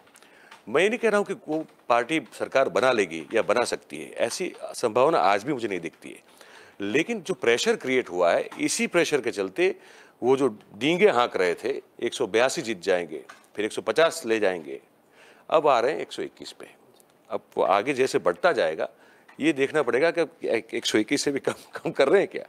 Speaker 4: मैं नहीं कह रहा हूं कि वो पार्टी सरकार बना लेगी या बना सकती है, ऐसी संभावना आज भी मुझे नहीं दिखती है। लेकिन जो प्रेशर क्रिएट हुआ है, इसी प्रेशर के चलते वो जो डींगे हाँक रहे थे 182 जीत जाएंगे, फिर 150 ले जाएंगे, अब आ रहे हैं 121 पे। अब वो आगे जैसे बढ़ता जाएगा ये देखना पड़ेगा कि 121 से भी कम कर रहे हैं क्या।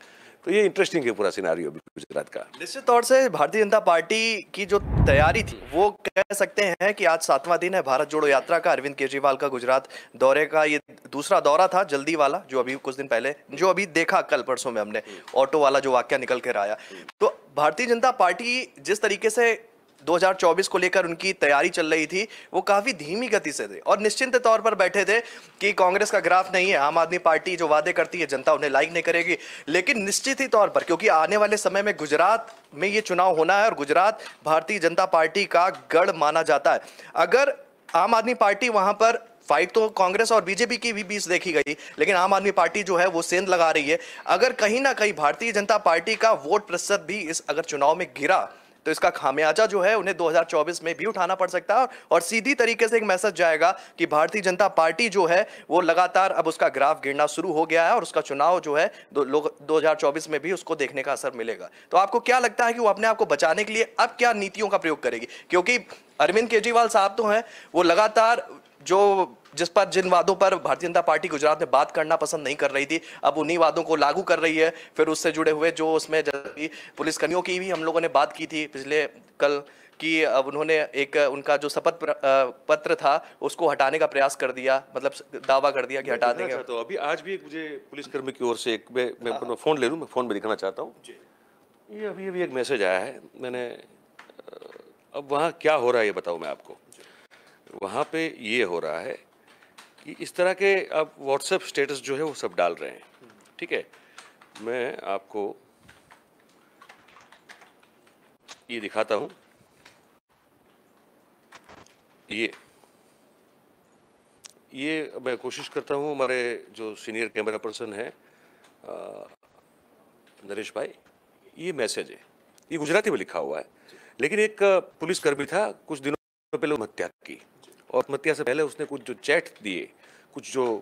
Speaker 4: तो ये इंटरेस्टिंग है पूरा सिनारियो भी गुजरात का।
Speaker 1: निश्चित तौर से भारतीय जनता पार्टी की जो तैयारी थी वो कह सकते हैं कि आज 7वां दिन है भारत जोड़ो यात्रा का। अरविंद केजरीवाल का गुजरात दौरे का ये दूसरा दौरा था, जल्दी वाला, जो अभी कुछ दिन पहले जो अभी देखा कल परसों में हमने, ऑटो वाला जो वाकया निकल कर आया। तो भारतीय जनता पार्टी जिस तरीके से 2024 को लेकर उनकी तैयारी चल रही थी वो काफी धीमी गति से थे और निश्चिंत तौर पर बैठे थे कि कांग्रेस का ग्राफ नहीं है, आम आदमी पार्टी जो वादे करती है जनता उन्हें लाइक नहीं करेगी। लेकिन निश्चित ही तौर पर, क्योंकि आने वाले समय में गुजरात में ये चुनाव होना है और गुजरात भारतीय जनता पार्टी का गढ़ माना जाता है। अगर आम आदमी पार्टी वहां पर फाइट तो कांग्रेस और बीजेपी की भी बीच देखी गई, लेकिन आम आदमी पार्टी जो है वो सेंध लगा रही है। अगर कहीं ना कहीं भारतीय जनता पार्टी का वोट प्रतिशत भी इस अगर चुनाव में गिरा तो इसका खामियाजा जो है उन्हें 2024 में भी उठाना पड़ सकता है और सीधी तरीके से एक मैसेज जाएगा कि भारतीय जनता पार्टी जो है वो लगातार अब उसका ग्राफ गिरना शुरू हो गया है और उसका चुनाव जो है 2024 में भी उसको देखने का असर मिलेगा। तो आपको क्या लगता है कि वो अपने आप को बचाने के लिए अब क्या नीतियों का प्रयोग करेगी? क्योंकि अरविंद केजरीवाल साहब तो हैं, वो लगातार जो जिन वादों पर भारतीय जनता पार्टी गुजरात में बात करना पसंद नहीं कर रही थी, अब उन्हीं वादों को लागू कर रही है। फिर उससे जुड़े हुए जो उसमें पुलिसकर्मियों की भी हम लोगों ने बात की थी पिछले कल कि अब उन्होंने एक उनका जो शपथ पत्र था उसको हटाने का प्रयास कर दिया, मतलब दावा कर दिया कि हटा देंगे।
Speaker 4: तो अभी आज भी मुझे पुलिसकर्मी की ओर से एक मैं फोन ले लूँ, मैं फोन में दिखाना चाहता हूँ। ये अभी एक मैसेज आया है, मैंने अब वहाँ क्या हो रहा है ये बताऊँ मैं आपको। वहाँ पे ये हो रहा है कि इस तरह के अब व्हाट्सएप स्टेटस जो है वो सब डाल रहे हैं, ठीक है। मैं आपको ये दिखाता हूँ, ये मैं कोशिश करता हूँ, हमारे जो सीनियर कैमरा पर्सन है नरेश भाई, ये मैसेज है, ये गुजराती में लिखा हुआ है, लेकिन एक पुलिसकर्मी था कुछ दिनों पहले आत्महत्या की और आत्महत्या से पहले उसने कुछ जो चैट दिए, कुछ जो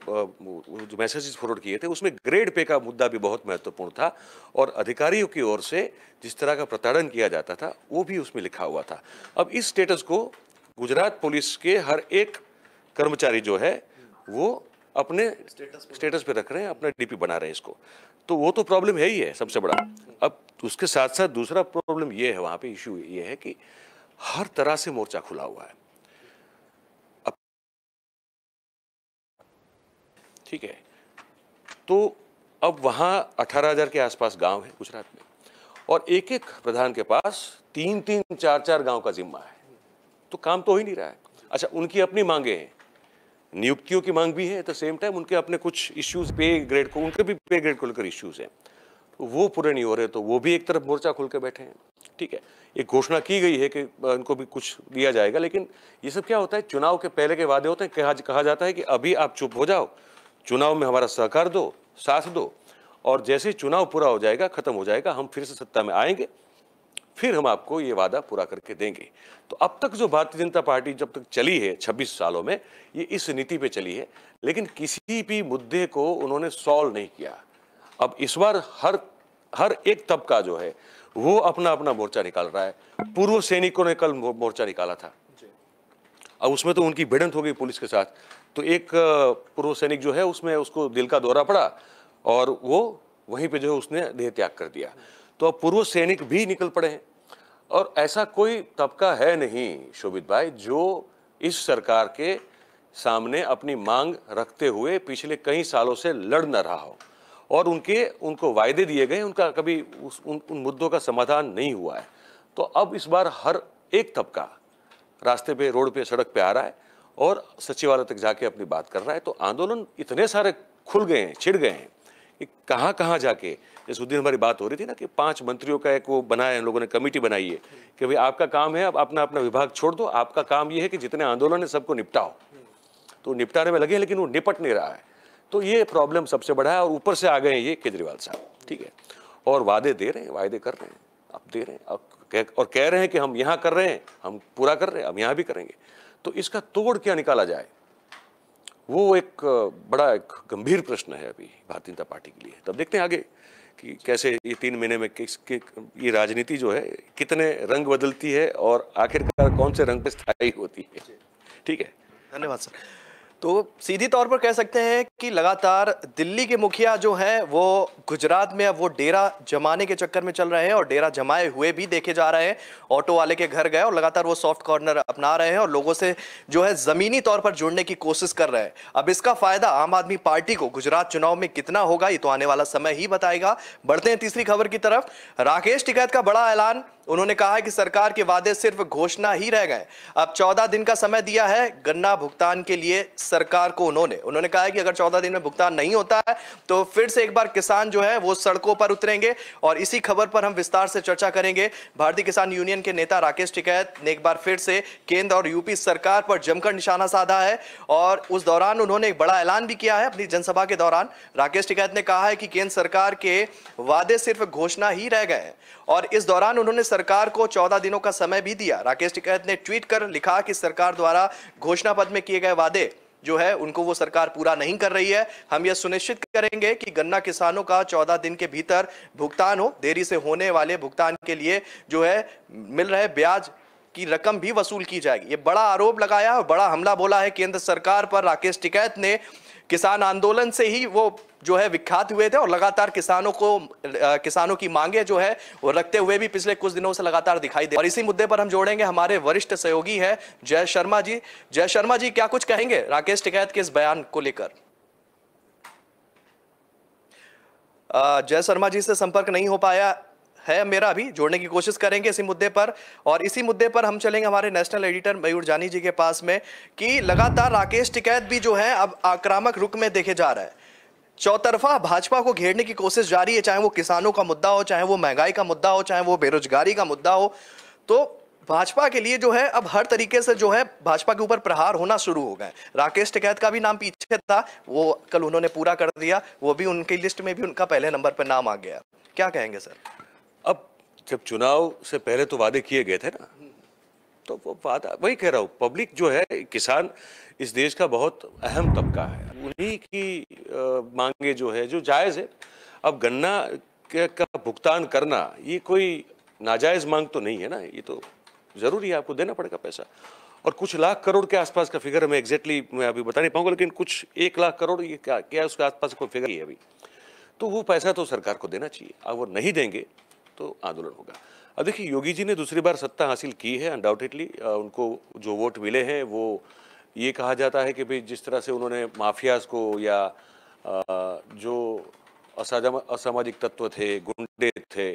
Speaker 4: मैसेजेस फॉरवर्ड किए थे, उसमें ग्रेड पे का मुद्दा भी बहुत महत्वपूर्ण था और अधिकारियों की ओर से जिस तरह का प्रताड़न किया जाता था वो भी उसमें लिखा हुआ था। अब इस स्टेटस को गुजरात पुलिस के हर एक कर्मचारी जो है वो अपने स्टेटस पे रख रहे हैं, अपना डीपी बना रहे हैं इसको। तो वो तो प्रॉब्लम है ही है सबसे बड़ा। अब उसके साथ साथ दूसरा प्रॉब्लम ये है, वहाँ पे इश्यू ये है कि हर तरह से मोर्चा खुला हुआ है, ठीक है। तो अब वहाँ 18,000 के आसपास गांव है गुजरात में और एक एक प्रधान के पास 3-3, 4-4 गांव का जिम्मा है, तो काम तो हो ही नहीं रहा है। अच्छा, उनकी अपनी मांगे हैं, नियुक्तियों की मांग भी है, एट द सेम टाइम उनके अपने कुछ इश्यूज पे ग्रेड को, उनके भी पे ग्रेड को लेकर इश्यूज हैं, तो वो पूरे नहीं हो रहे, तो वो भी एक तरफ मोर्चा खुल के बैठे हैं, ठीक है। एक घोषणा की गई है कि उनको भी कुछ दिया जाएगा, लेकिन ये सब क्या होता है, चुनाव के पहले के वादे होते हैं। कहा जाता है कि अभी आप चुप हो जाओ, चुनाव में हमारा सहकार दो, साथ दो, और जैसे ही चुनाव पूरा हो जाएगा, खत्म हो जाएगा, हम फिर से सत्ता में आएंगे, फिर हम आपको ये वादा पूरा करके देंगे। तो अब तक जो भारतीय जनता पार्टी जब तक चली है 26 सालों में, ये इस नीति पे चली है, लेकिन किसी भी मुद्दे को उन्होंने सॉल्व नहीं किया। अब इस बार हर एक तबका जो है वो अपना अपना मोर्चा निकाल रहा है। पूर्व सैनिकों ने कल मोर्चा निकाला था, अब उसमें तो उनकी भिड़ंत हो गई पुलिस के साथ, तो एक पूर्व सैनिक जो है उसमें उसको दिल का दौरा पड़ा और वो वहीं पे जो है उसने देह त्याग कर दिया। तो अब पूर्व सैनिक भी निकल पड़े हैं और ऐसा कोई तबका है नहीं शोभित भाई जो इस सरकार के सामने अपनी मांग रखते हुए पिछले कई सालों से लड़ न रहा हो और उनको वायदे दिए गए, उनका कभी उन मुद्दों का समाधान नहीं हुआ है। तो अब इस बार हर एक तबका रास्ते पे, रोड पे, सड़क पे आ रहा है और सचिवालय तक जाके अपनी बात कर रहा है। तो आंदोलन इतने सारे खुल गए हैं, छिड़ गए हैं कि कहाँ कहाँ जाके, जैसे उस दिन हमारी बात हो रही थी ना कि 5 मंत्रियों का एक वो बनाया है, हम लोगों ने कमेटी बनाई है कि भाई आपका काम है, अब अपना अपना विभाग छोड़ दो, आपका काम ये है कि जितने आंदोलन है सबको निपटाओ। तो निपटाने में लगे हैं लेकिन वो निपट नहीं रहा है। तो ये प्रॉब्लम सबसे बड़ा है और ऊपर से आ गए हैं ये केजरीवाल साहब, ठीक है, और वादे दे रहे हैं, वायदे कर रहे हैं, अब दे रहे हैं और कह रहे हैं कि हम यहाँ कर रहे हैं, हम पूरा कर रहे हैं, हम यहाँ भी करेंगे। तो इसका तोड़ क्या निकाला जाए, वो एक बड़ा एक गंभीर प्रश्न है अभी भारतीय जनता पार्टी के लिए। तब देखते हैं आगे कि कैसे ये 3 महीने में ये राजनीति जो है कितने रंग बदलती है और आखिरकार कौन से रंग पे स्थायी होती है। ठीक है,
Speaker 1: धन्यवाद सर। तो सीधी तौर पर कह सकते हैं कि लगातार दिल्ली के मुखिया जो हैं वो गुजरात में अब वो डेरा जमाने के चक्कर में चल रहे हैं और डेरा जमाए हुए भी देखे जा रहे हैं। ऑटो वाले के घर गए और लगातार वो सॉफ्ट कॉर्नर अपना रहे हैं और लोगों से जो है जमीनी तौर पर जुड़ने की कोशिश कर रहे हैं। अब इसका फायदा आम आदमी पार्टी को गुजरात चुनाव में कितना होगा ये तो आने वाला समय ही बताएगा। बढ़ते हैं तीसरी खबर की तरफ। राकेश टिकैत का बड़ा ऐलान। उन्होंने कहा है कि सरकार के वादे सिर्फ घोषणा ही रह गए। अब 14 दिन का समय दिया है गन्ना भुगतान के लिए सरकार को। उन्होंने कहा है कि अगर 14 दिन में भुगतान नहीं होता है तो फिर से एक बार किसान जो है वो सड़कों पर उतरेंगे। और इसी खबर पर हम विस्तार से चर्चा करेंगे। भारतीय किसान यूनियन के नेता राकेश टिकैत ने एक बार फिर से केंद्र और यूपी सरकार पर जमकर निशाना साधा है और उस दौरान उन्होंने एक बड़ा ऐलान भी किया है। अपनी जनसभा के दौरान राकेश टिकैत ने कहा है कि केंद्र सरकार के वादे सिर्फ घोषणा ही रह गए हैं और इस दौरान उन्होंने सरकार को 14 दिनों का समय भी दिया। राकेश टिकैत ने ट्वीट कर लिखा कि सरकार द्वारा घोषणा पत्र में किए गए वादे जो है उनको वो सरकार पूरा नहीं कर रही है। हम यह सुनिश्चित करेंगे कि गन्ना किसानों का 14 दिन के भीतर भुगतान हो। देरी से होने वाले भुगतान के लिए जो है मिल रहे ब्याज की रकम भी वसूल की जाएगी। ये बड़ा आरोप लगाया और बड़ा हमला बोला है केंद्र सरकार पर। राकेश टिकैत ने किसान आंदोलन से ही वो जो है विख्यात हुए थे और लगातार किसानों की मांगे जो है वो रखते हुए भी पिछले कुछ दिनों से लगातार दिखाई दे। और इसी मुद्दे पर हम जोड़ेंगे हमारे वरिष्ठ सहयोगी है जय शर्मा जी। जय शर्मा जी, क्या कुछ कहेंगे राकेश टिकैत के इस बयान को लेकर? जय शर्मा जी से संपर्क नहीं हो पाया है मेरा, अभी जोड़ने की कोशिश करेंगे इसी मुद्दे पर। और इसी मुद्दे पर हम चलेंगे हमारे नेशनल एडिटर मयूर जानी जी के पास में कि लगातार राकेश टिकैत भी जो है अब आक्रामक रुख में देखे जा रहा है। चौतरफा भाजपा को घेरने की कोशिश जारी है, चाहे वो किसानों का मुद्दा हो, चाहे वो महंगाई का मुद्दा हो, चाहे वो बेरोजगारी का मुद्दा हो। तो भाजपा के लिए जो है अब हर तरीके से जो है भाजपा के ऊपर प्रहार होना शुरू हो गए। राकेश टिकैत का भी नाम पीछे था, वो कल उन्होंने पूरा कर दिया, वो भी उनकी लिस्ट में भी उनका पहले नंबर पर नाम आ गया। क्या कहेंगे सर?
Speaker 4: अब जब चुनाव से पहले तो वादे किए गए थे ना, तो वो वादा, वही कह रहा हूँ, पब्लिक जो है, किसान इस देश का बहुत अहम तबका है, उन्हीं की मांगे जो है जो जायज़ है। अब गन्ना का भुगतान करना ये कोई नाजायज़ मांग तो नहीं है ना, ये तो ज़रूरी है, आपको देना पड़ेगा पैसा। और कुछ लाख करोड़ के आसपास का फिगर मैं एग्जैक्टली मैं अभी बता नहीं पाऊंगा, लेकिन कुछ 1 लाख करोड़ ये क्या उसके आसपास कोई फिगर ही है अभी। तो वो पैसा तो सरकार को देना चाहिए, अब वो नहीं देंगे तो आंदोलन होगा। अब देखिए, योगी जी ने दूसरी बार सत्ता हासिल की है, अनडाउटेडली उनको जो वोट मिले हैं वो ये कहा जाता है कि भाई जिस तरह से उन्होंने माफियाज को या जो असामाजिक तत्व थे, गुंडे थे,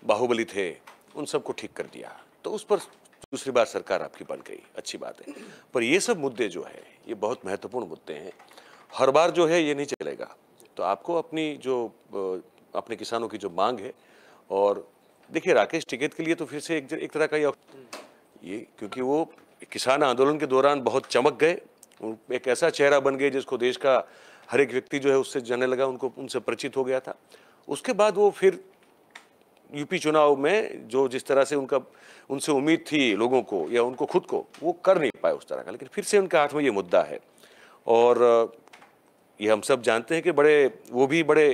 Speaker 4: बाहुबली थे, उन सबको ठीक कर दिया, तो उस पर दूसरी बार सरकार आपकी बन गई, अच्छी बात है। पर ये सब मुद्दे जो है ये बहुत महत्वपूर्ण मुद्दे हैं, हर बार जो है ये नहीं चलेगा। तो आपको अपने किसानों की जो मांग है, और देखिए राकेश टिकैत के लिए तो फिर से एक तरह का ये, क्योंकि वो किसान आंदोलन के दौरान बहुत चमक गए, एक ऐसा चेहरा बन गए जिसको देश का हर एक व्यक्ति जो है उससे जानने लगा, उनसे परिचित हो गया था। उसके बाद वो फिर यूपी चुनाव में जो जिस तरह से उनसे उम्मीद थी लोगों को या उनको खुद को, वो कर नहीं पाए उस तरह का। लेकिन फिर से उनके हाथ में ये मुद्दा है और ये हम सब जानते हैं कि वो भी बड़े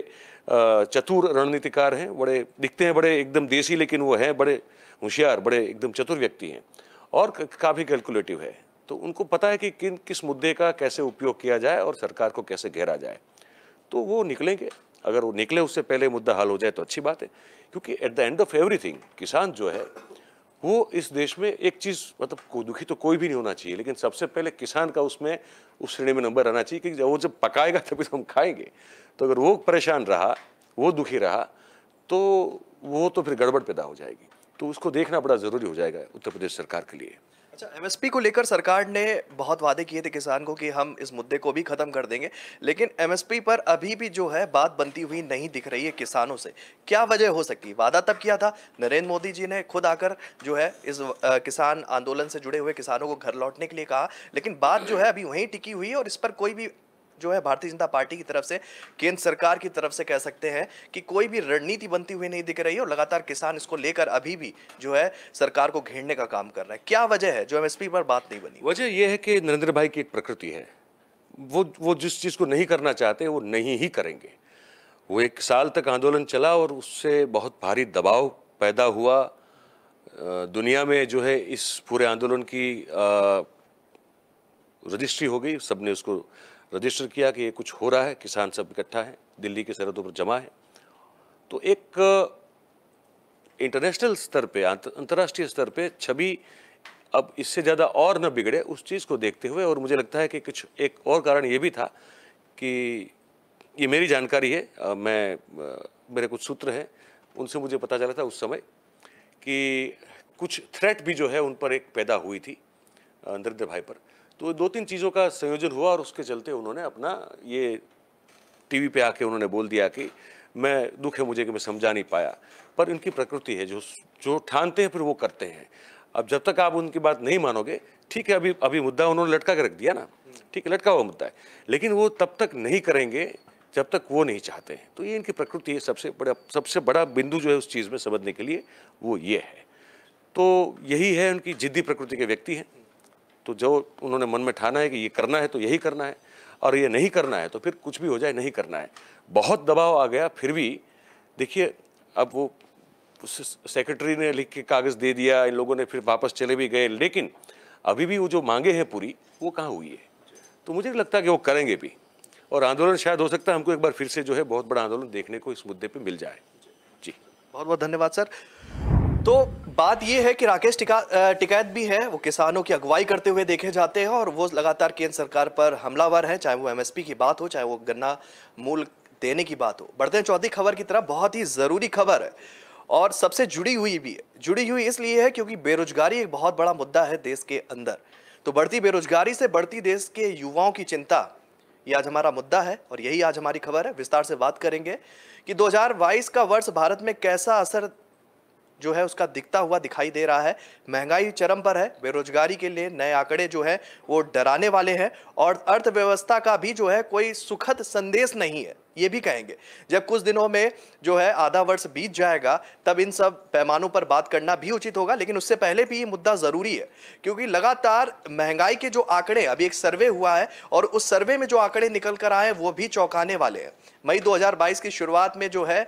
Speaker 4: चतुर रणनीतिकार हैं, बड़े दिखते हैं बड़े एकदम देसी, लेकिन वो हैं बड़े होशियार, बड़े एकदम चतुर व्यक्ति हैं और काफ़ी कैलकुलेटिव है। तो उनको पता है कि किस मुद्दे का कैसे उपयोग किया जाए और सरकार को कैसे घेरा जाए। तो वो निकलेंगे, अगर वो निकले उससे पहले मुद्दा हल हो जाए तो अच्छी बात है, क्योंकि at the end of everything किसान जो है वो इस देश में एक चीज़, मतलब दुखी तो कोई भी नहीं होना चाहिए, लेकिन सबसे पहले किसान का उसमें उस श्रेणी में नंबर आना चाहिए कि वो जब पकाएगा तभी तो हम खाएंगे। तो अगर वो परेशान रहा, वो दुखी रहा, तो वो तो फिर गड़बड़ पैदा हो जाएगी। तो उसको देखना बड़ा ज़रूरी हो जाएगा उत्तर प्रदेश सरकार के लिए।
Speaker 1: अच्छा, एमएसपी को लेकर सरकार ने बहुत वादे किए थे किसान को कि हम इस मुद्दे को भी खत्म कर देंगे, लेकिन एमएसपी पर अभी भी जो है बात बनती हुई नहीं दिख रही है किसानों से। क्या वजह हो सकती है? वादा तब किया था, नरेंद्र मोदी जी ने खुद आकर जो है इस किसान आंदोलन से जुड़े हुए किसानों को घर लौटने के लिए कहा, लेकिन बात जो है अभी वहीं टिकी हुई है और इस पर कोई भी जो है भारतीय जनता पार्टी की तरफ से, केंद्र सरकार की तरफ से कह सकते हैं कि कोई भी रणनीति बनती हुई नहीं दिख रही है और लगातार किसान इसको लेकर अभी भी जो है सरकार को घेरने का काम कर रहा है। क्या वजह है जो एमएसपी पर बात नहीं बनी?
Speaker 4: वजह यह है कि नरेंद्र भाई की एक प्रकृति है, वो जिस चीज़ को नहीं करना चाहते वो नहीं ही करेंगे। वो 1 साल तक आंदोलन चला और उससे बहुत भारी दबाव पैदा हुआ। दुनिया में जो है इस पूरे आंदोलन की रजिस्ट्री हो गई, सबने उसको रजिस्टर किया कि ये कुछ हो रहा है, किसान सब इकट्ठा है, दिल्ली की सरहदों पर जमा है। तो एक इंटरनेशनल स्तर पे, अंतर्राष्ट्रीय स्तर पे छवि अब इससे ज़्यादा और न बिगड़े उस चीज़ को देखते हुए, और मुझे लगता है कि कुछ एक और कारण ये भी था कि ये मेरी जानकारी है, मेरे कुछ सूत्र हैं, उनसे मुझे पता चला था उस समय कि कुछ थ्रेट भी जो है उन पर एक पैदा हुई थी नरेंद्र भाई पर। तो 2-3 चीज़ों का संयोजन हुआ और उसके चलते उन्होंने अपना ये टीवी पे आके उन्होंने बोल दिया कि मैं दुख है मुझे कि मैं समझा नहीं पाया। पर इनकी प्रकृति है, जो ठानते हैं फिर वो करते हैं। अब जब तक आप उनकी बात नहीं मानोगे, ठीक है, अभी मुद्दा उन्होंने लटका के रख दिया ना, ठीक है, लटका हुआ मुद्दा है, लेकिन वो तब तक नहीं करेंगे जब तक वो नहीं चाहते हैं। तो ये इनकी प्रकृति है। सबसे बड़ा बिंदु जो है उस चीज़ में समझने के लिए वो ये है। तो यही है, उनकी जिद्दी प्रकृति के व्यक्ति हैं। तो जो उन्होंने मन में ठाना है कि ये करना है तो यही करना है, और ये नहीं करना है तो फिर कुछ भी हो जाए नहीं करना है। बहुत दबाव आ गया, फिर भी देखिए अब वो सेक्रेटरी ने लिख के कागज़ दे दिया, इन लोगों ने फिर वापस चले भी गए, लेकिन अभी भी वो जो मांगे हैं पूरी, वो कहाँ हुई है। तो मुझे लगता है कि वो करेंगे भी, और आंदोलन शायद हो सकता है हमको एक बार फिर से जो है बहुत बड़ा आंदोलन देखने को इस मुद्दे पर मिल जाए। जी,
Speaker 1: बहुत बहुत धन्यवाद सर। तो बात यह है कि राकेश टिकैत भी है, वो किसानों की अगुवाई करते हुए देखे जाते हैं और वो लगातार केंद्र सरकार पर हमलावर है, चाहे वो एमएसपी की बात हो, चाहे वो गन्ना मूल्य देने की बात हो। बढ़ते हैं चौथी खबर की तरफ। बहुत ही जरूरी खबर है और सबसे जुड़ी हुई भी है। जुड़ी हुई इसलिए है क्योंकि बेरोजगारी एक बहुत बड़ा मुद्दा है देश के अंदर। तो बढ़ती बेरोजगारी से बढ़ती देश के युवाओं की चिंता, ये आज हमारा मुद्दा है और यही आज हमारी खबर है। विस्तार से बात करेंगे कि 2022 का वर्ष भारत में कैसा असर जो है उसका दिखता हुआ दिखाई दे रहा है। महंगाई चरम पर है, बेरोजगारी के लिए नए आंकड़े जो है वो डराने वाले हैं और अर्थव्यवस्था का भी जो है कोई सुखद संदेश नहीं है, ये भी कहेंगे। जब कुछ दिनों में जो है आधा वर्ष बीत जाएगा तब इन सब पैमानों पर बात करना भी उचित होगा, लेकिन उससे पहले भी ये मुद्दा जरूरी है क्योंकि लगातार महंगाई के जो आंकड़े, अभी एक सर्वे हुआ है और उस सर्वे में जो आंकड़े निकल कर आए वो भी चौंकाने वाले हैं। मई 2022 की शुरुआत में जो है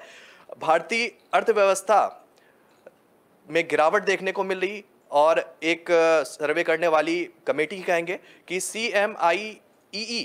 Speaker 1: भारतीय अर्थव्यवस्था में गिरावट देखने को मिल रही और एक सर्वे करने वाली कमेटी कहेंगे कि CMIEE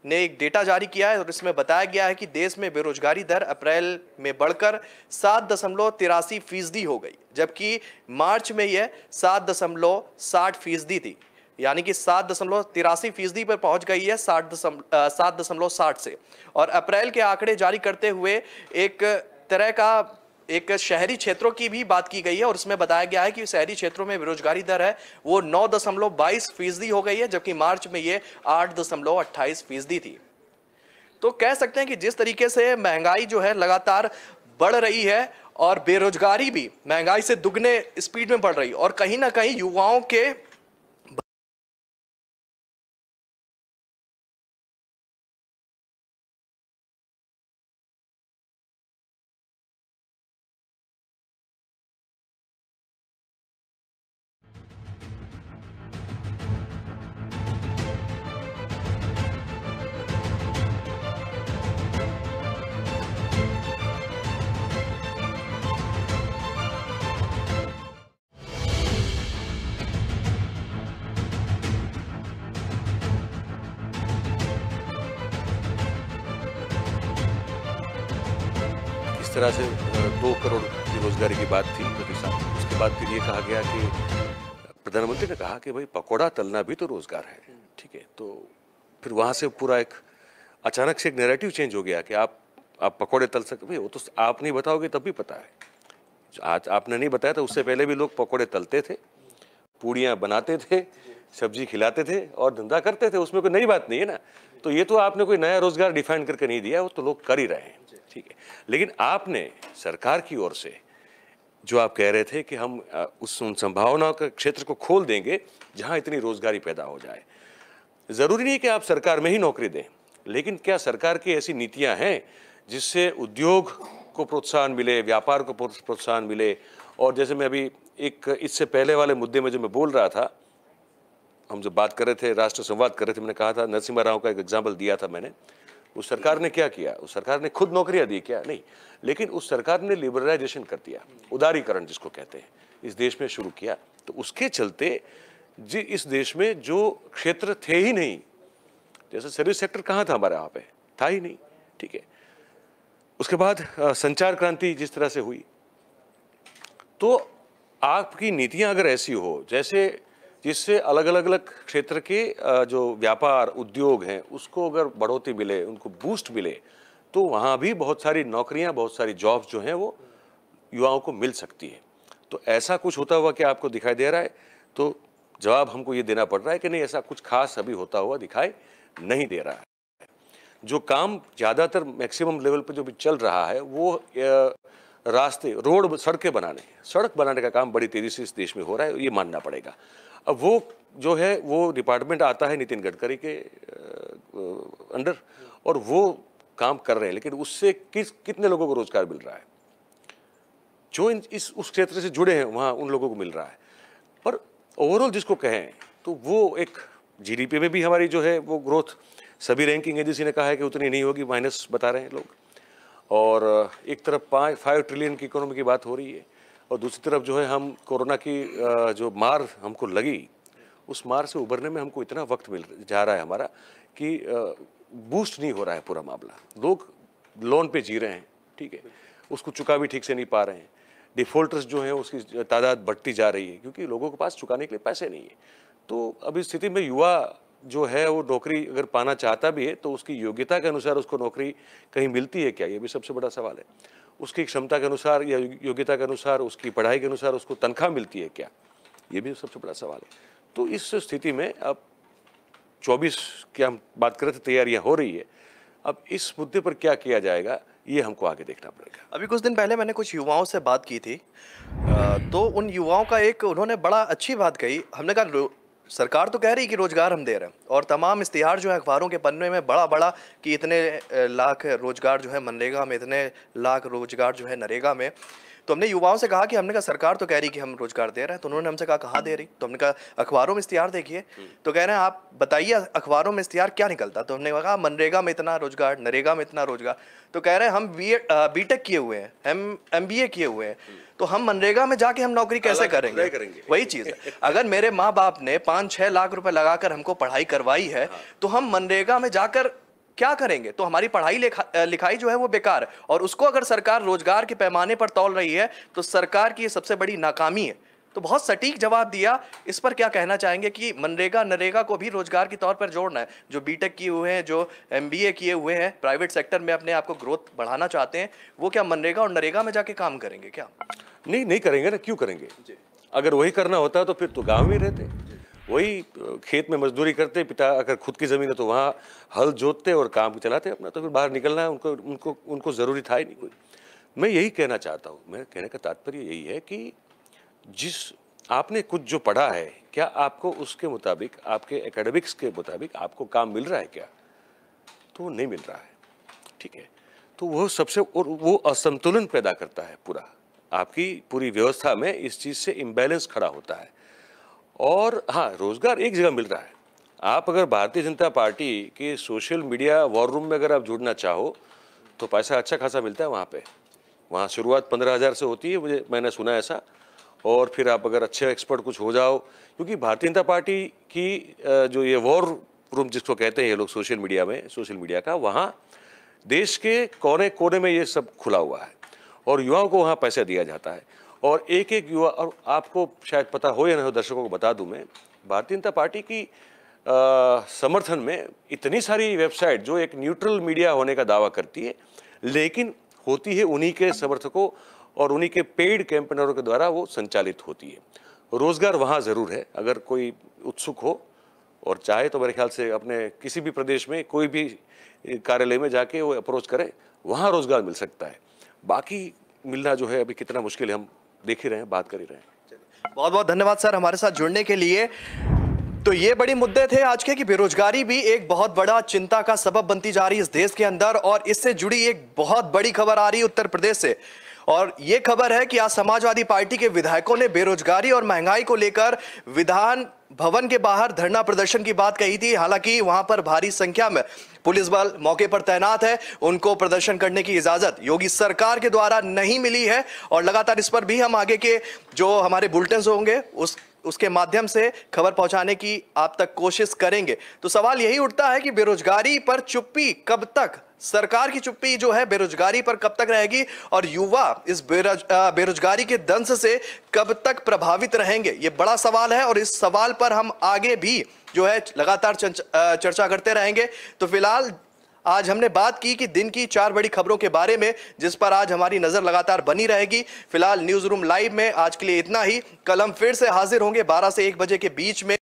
Speaker 1: ने एक डेटा जारी किया है और इसमें बताया गया है कि देश में बेरोजगारी दर अप्रैल में बढ़कर 7.83% हो गई, जबकि मार्च में यह 7.60% थी, यानी कि 7.83% पर पहुंच गई है 7.60 से। और अप्रैल के आंकड़े जारी करते हुए एक तरह का एक शहरी क्षेत्रों की भी बात की गई है और उसमें बताया गया है कि शहरी क्षेत्रों में बेरोजगारी दर है वो 9.22% हो गई है, जबकि मार्च में ये 8.28% थी। तो कह सकते हैं कि जिस तरीके से महंगाई जो है लगातार बढ़ रही है और बेरोजगारी भी महंगाई से दुगने स्पीड में बढ़ रही है और कहीं ना कहीं युवाओं के
Speaker 4: इस तरह से 2 करोड़ की रोजगारी की बात थी मोदी साहब। उसके बाद फिर ये कहा गया कि प्रधानमंत्री ने कहा कि भाई पकौड़ा तलना भी तो रोजगार है, ठीक है। तो फिर वहाँ से पूरा एक अचानक से एक नैरेटिव चेंज हो गया कि आप पकौड़े तल सकते। भाई वो तो आप नहीं बताओगे तब भी पता है, आज आपने नहीं बताया तो उससे पहले भी लोग पकौड़े तलते थे पूड़ियाँ बनाते थे, सब्जी खिलाते थे और धंधा करते थे, उसमें कोई नई बात नहीं है ना। तो ये तो आपने कोई नया रोजगार डिफाइन करके नहीं दिया, वो तो लोग कर ही रहे हैं, ठीक है। लेकिन आपने सरकार की ओर से जो आप कह रहे थे कि हम उन संभावनाओं के क्षेत्र को खोल देंगे जहां इतनी रोजगारी पैदा हो जाए। जरूरी नहीं कि आप सरकार में ही नौकरी दें, लेकिन क्या सरकार की ऐसी नीतियां हैं जिससे उद्योग को प्रोत्साहन मिले, व्यापार को प्रोत्साहन मिले। और जैसे मैं अभी एक इससे पहले वाले मुद्दे में जो मैं बोल रहा था, हम जब बात कर रहे थे, राष्ट्र संवाद कर रहे थे, मैंने कहा था नरसिम्हा राव का एक एग्जाम्पल दिया था मैंने। उस सरकार ने क्या किया? उस सरकार ने खुद नौकरियां दी क्या? नहीं, लेकिन उस सरकार ने लिबरलाइजेशन कर दिया, उदारीकरण जिसको कहते हैं, इस देश में शुरू किया। तो उसके चलते जी इस देश में जो क्षेत्र थे ही नहीं, जैसे सर्विस सेक्टर कहाँ था हमारे यहाँ पे, था ही नहीं, ठीक है। उसके बाद संचार क्रांति जिस तरह से हुई, तो आपकी नीतियां अगर ऐसी हो जैसे जिससे अलग अलग क्षेत्र के जो व्यापार उद्योग हैं उसको अगर बढ़ोतरी मिले, उनको बूस्ट मिले, तो वहाँ भी बहुत सारी नौकरियाँ, बहुत सारी जॉब्स जो हैं वो युवाओं को मिल सकती है। तो ऐसा कुछ होता हुआ क्या आपको दिखाई दे रहा है? तो जवाब हमको ये देना पड़ रहा है कि नहीं, ऐसा कुछ खास अभी होता हुआ दिखाई नहीं दे रहा है। जो काम ज़्यादातर मैक्सिमम लेवल पर जो भी चल रहा है वो रास्ते, रोड, सड़कें बनाने, सड़क बनाने का काम बड़ी तेज़ी से इस देश में हो रहा है, ये मानना पड़ेगा। अब वो जो है वो डिपार्टमेंट आता है नितिन गडकरी के अंडर और वो काम कर रहे हैं, लेकिन उससे कितने लोगों को रोजगार मिल रहा है? जो उस क्षेत्र से जुड़े हैं वहाँ उन लोगों को मिल रहा है। पर ओवरऑल जिसको कहें तो वो एक जीडीपी में भी हमारी जो है वो ग्रोथ, सभी रैंकिंग एजेंसी ने कहा है कि उतनी नहीं होगी, माइनस बता रहे हैं लोग। और एक तरफ 5 ट्रिलियन की इकोनॉमी की बात हो रही है और दूसरी तरफ जो है हम कोरोना की जो मार हमको लगी, उस मार से उभरने में हमको इतना वक्त मिल जा रहा है हमारा कि बूस्ट नहीं हो रहा है पूरा मामला। लोग लोन पे जी रहे हैं, ठीक है, उसको चुका भी ठीक से नहीं पा रहे हैं। डिफॉल्टर्स जो हैं उसकी तादाद बढ़ती जा रही है क्योंकि लोगों के पास चुकाने के लिए पैसे नहीं है। तो अभी स्थिति में युवा जो है वो नौकरी अगर पाना चाहता भी है तो उसकी योग्यता के अनुसार उसको नौकरी कहीं मिलती है क्या? ये भी सबसे बड़ा सवाल है। उसकी क्षमता के अनुसार या योग्यता के अनुसार, उसकी पढ़ाई के अनुसार उसको तनख्वाह मिलती है क्या? ये भी सबसे बड़ा सवाल है। तो इस स्थिति में अब 24 की हम बात कर रहे थे, तैयारियां हो रही है। अब इस मुद्दे पर क्या किया जाएगा ये हमको आगे देखना पड़ेगा।
Speaker 1: अभी कुछ दिन पहले मैंने कुछ युवाओं से बात की थी, तो उन युवाओं का एक उन्होंने बड़ा अच्छी बात कही। हमने कहा सरकार तो कह रही कि रोजगार हम दे रहे हैं और तमाम इश्तिहार जो है अखबारों के पन्ने में बड़ा बड़ा कि इतने लाख रोजगार जो है मनरेगा में, इतने लाख रोजगार जो है नरेगा में। तो हमने युवाओं से कहा कि हमने कहा सरकार तो कह रही कि हम रोजगार दे रहे हैं, तो उन्होंने हमसे कहा कहाँ दे रही? तो हमने कहा अखबारों में इश्तिहार देखिए। तो कह रहे हैं आप बताइए अखबारों में इश्तिहार क्या निकलता? तो हमने कहा मनरेगा में इतना रोजगार, नरेगा में इतना रोजगार। तो कह रहे हैं हम बीटेक किए हुए हैं, हम MBA किए हुए हैं, तो हम मनरेगा में जाके हम नौकरी कैसे करेंगे? वही चीज़ है, अगर मेरे माँ बाप ने 5-6 लाख रुपए लगाकर हमको पढ़ाई करवाई है तो हम मनरेगा में जाकर क्या करेंगे? तो हमारी पढ़ाई लिखाई जो है वो बेकार है। और उसको अगर सरकार रोजगार के पैमाने पर तौल रही है तो सरकार की ये सबसे बड़ी नाकामी है। तो बहुत सटीक जवाब दिया। इस पर क्या कहना चाहेंगे कि मनरेगा नरेगा को भी रोजगार के तौर पर जोड़ना है? जो बीटेक किए हुए हैं, जो MBA किए हुए हैं, प्राइवेट सेक्टर में अपने आप को ग्रोथ बढ़ाना चाहते हैं, वो क्या मनरेगा और नरेगा में जाके काम करेंगे क्या?
Speaker 4: नहीं करेंगे ना, क्यों करेंगे? अगर वही करना होता तो फिर तो गाँव में रहते, वही खेत में मजदूरी करते। पिता अगर खुद की ज़मीन है तो वहाँ हल जोतते और काम चलाते अपना, तो फिर बाहर निकलना है उनको ज़रूरी था ही नहीं कोई। मैं यही कहना चाहता हूँ, मेरे कहने का तात्पर्य यही है कि जिस आपने कुछ जो पढ़ा है, क्या आपको उसके मुताबिक, आपके एकेडमिक्स के मुताबिक आपको काम मिल रहा है क्या? तो नहीं मिल रहा है, ठीक है। तो वो सबसे, और वो असंतुलन पैदा करता है पूरा, आपकी पूरी व्यवस्था में इस चीज़ से इम्बैलेंस खड़ा होता है। और हाँ, रोजगार एक जगह मिल रहा है। आप अगर भारतीय जनता पार्टी के सोशल मीडिया वॉर रूम में अगर आप जुड़ना चाहो तो पैसा अच्छा खासा मिलता है वहाँ पे। वहाँ शुरुआत 15,000 से होती है, मैंने सुना ऐसा। और फिर आप अगर अच्छे एक्सपर्ट कुछ हो जाओ, क्योंकि भारतीय जनता पार्टी की जो ये वॉर रूम जिसको कहते हैं ये लोग सोशल मीडिया में, सोशल मीडिया का, वहाँ देश के कोने कोने में ये सब खुला हुआ है और युवाओं को वहाँ पैसा दिया जाता है। और एक एक युवा, और आपको शायद पता हो या नहीं हो, दर्शकों को बता दूं मैं, भारतीय जनता पार्टी की समर्थन में इतनी सारी वेबसाइट जो एक न्यूट्रल मीडिया होने का दावा करती है, लेकिन होती है उन्हीं के समर्थकों और उन्हीं के पेड कैंपेनरों के द्वारा वो संचालित होती है। रोजगार वहाँ जरूर है। अगर कोई उत्सुक हो और चाहे तो मेरे ख्याल से अपने किसी भी प्रदेश में कोई भी कार्यालय में जाके वो अप्रोच करे, वहाँ रोजगार मिल सकता है। बाकी मिलना जो है अभी कितना मुश्किल है, हम देख ही रहे हैं, बात कर ही रहे हैं।
Speaker 1: बहुत बहुत धन्यवाद सर हमारे साथ जुड़ने के लिए। तो ये बड़े मुद्दे थे आज के कि बेरोजगारी भी एक बहुत बड़ा चिंता का सबब बनती जा रही है इस देश के अंदर, और इससे जुड़ी एक बहुत बड़ी खबर आ रही है उत्तर प्रदेश से। और ये खबर है कि आज समाजवादी पार्टी के विधायकों ने बेरोजगारी और महंगाई को लेकर विधान भवन के बाहर धरना प्रदर्शन की बात कही थी। हालांकि वहां पर भारी संख्या में पुलिस बल मौके पर तैनात है, उनको प्रदर्शन करने की इजाजत योगी सरकार के द्वारा नहीं मिली है। और लगातार इस पर भी हम आगे के जो हमारे बुलेटिन होंगे उसके माध्यम से खबर पहुंचाने की आप तक कोशिश करेंगे। तो सवाल यही उठता है कि बेरोजगारी पर चुप्पी कब तक, सरकार की चुप्पी जो है बेरोजगारी पर कब तक रहेगी, और युवा इस बेरोजगारी के दंश से कब तक प्रभावित रहेंगे, ये बड़ा सवाल है। और इस सवाल पर हम आगे भी जो है लगातार चर्चा करते रहेंगे। तो फिलहाल आज हमने बात की कि दिन की 4 बड़ी खबरों के बारे में, जिस पर आज हमारी नजर लगातार बनी रहेगी। फिलहाल न्यूज रूम लाइव में आज के लिए इतना ही। कल हम फिर से हाजिर होंगे 12 से 1 बजे के बीच में।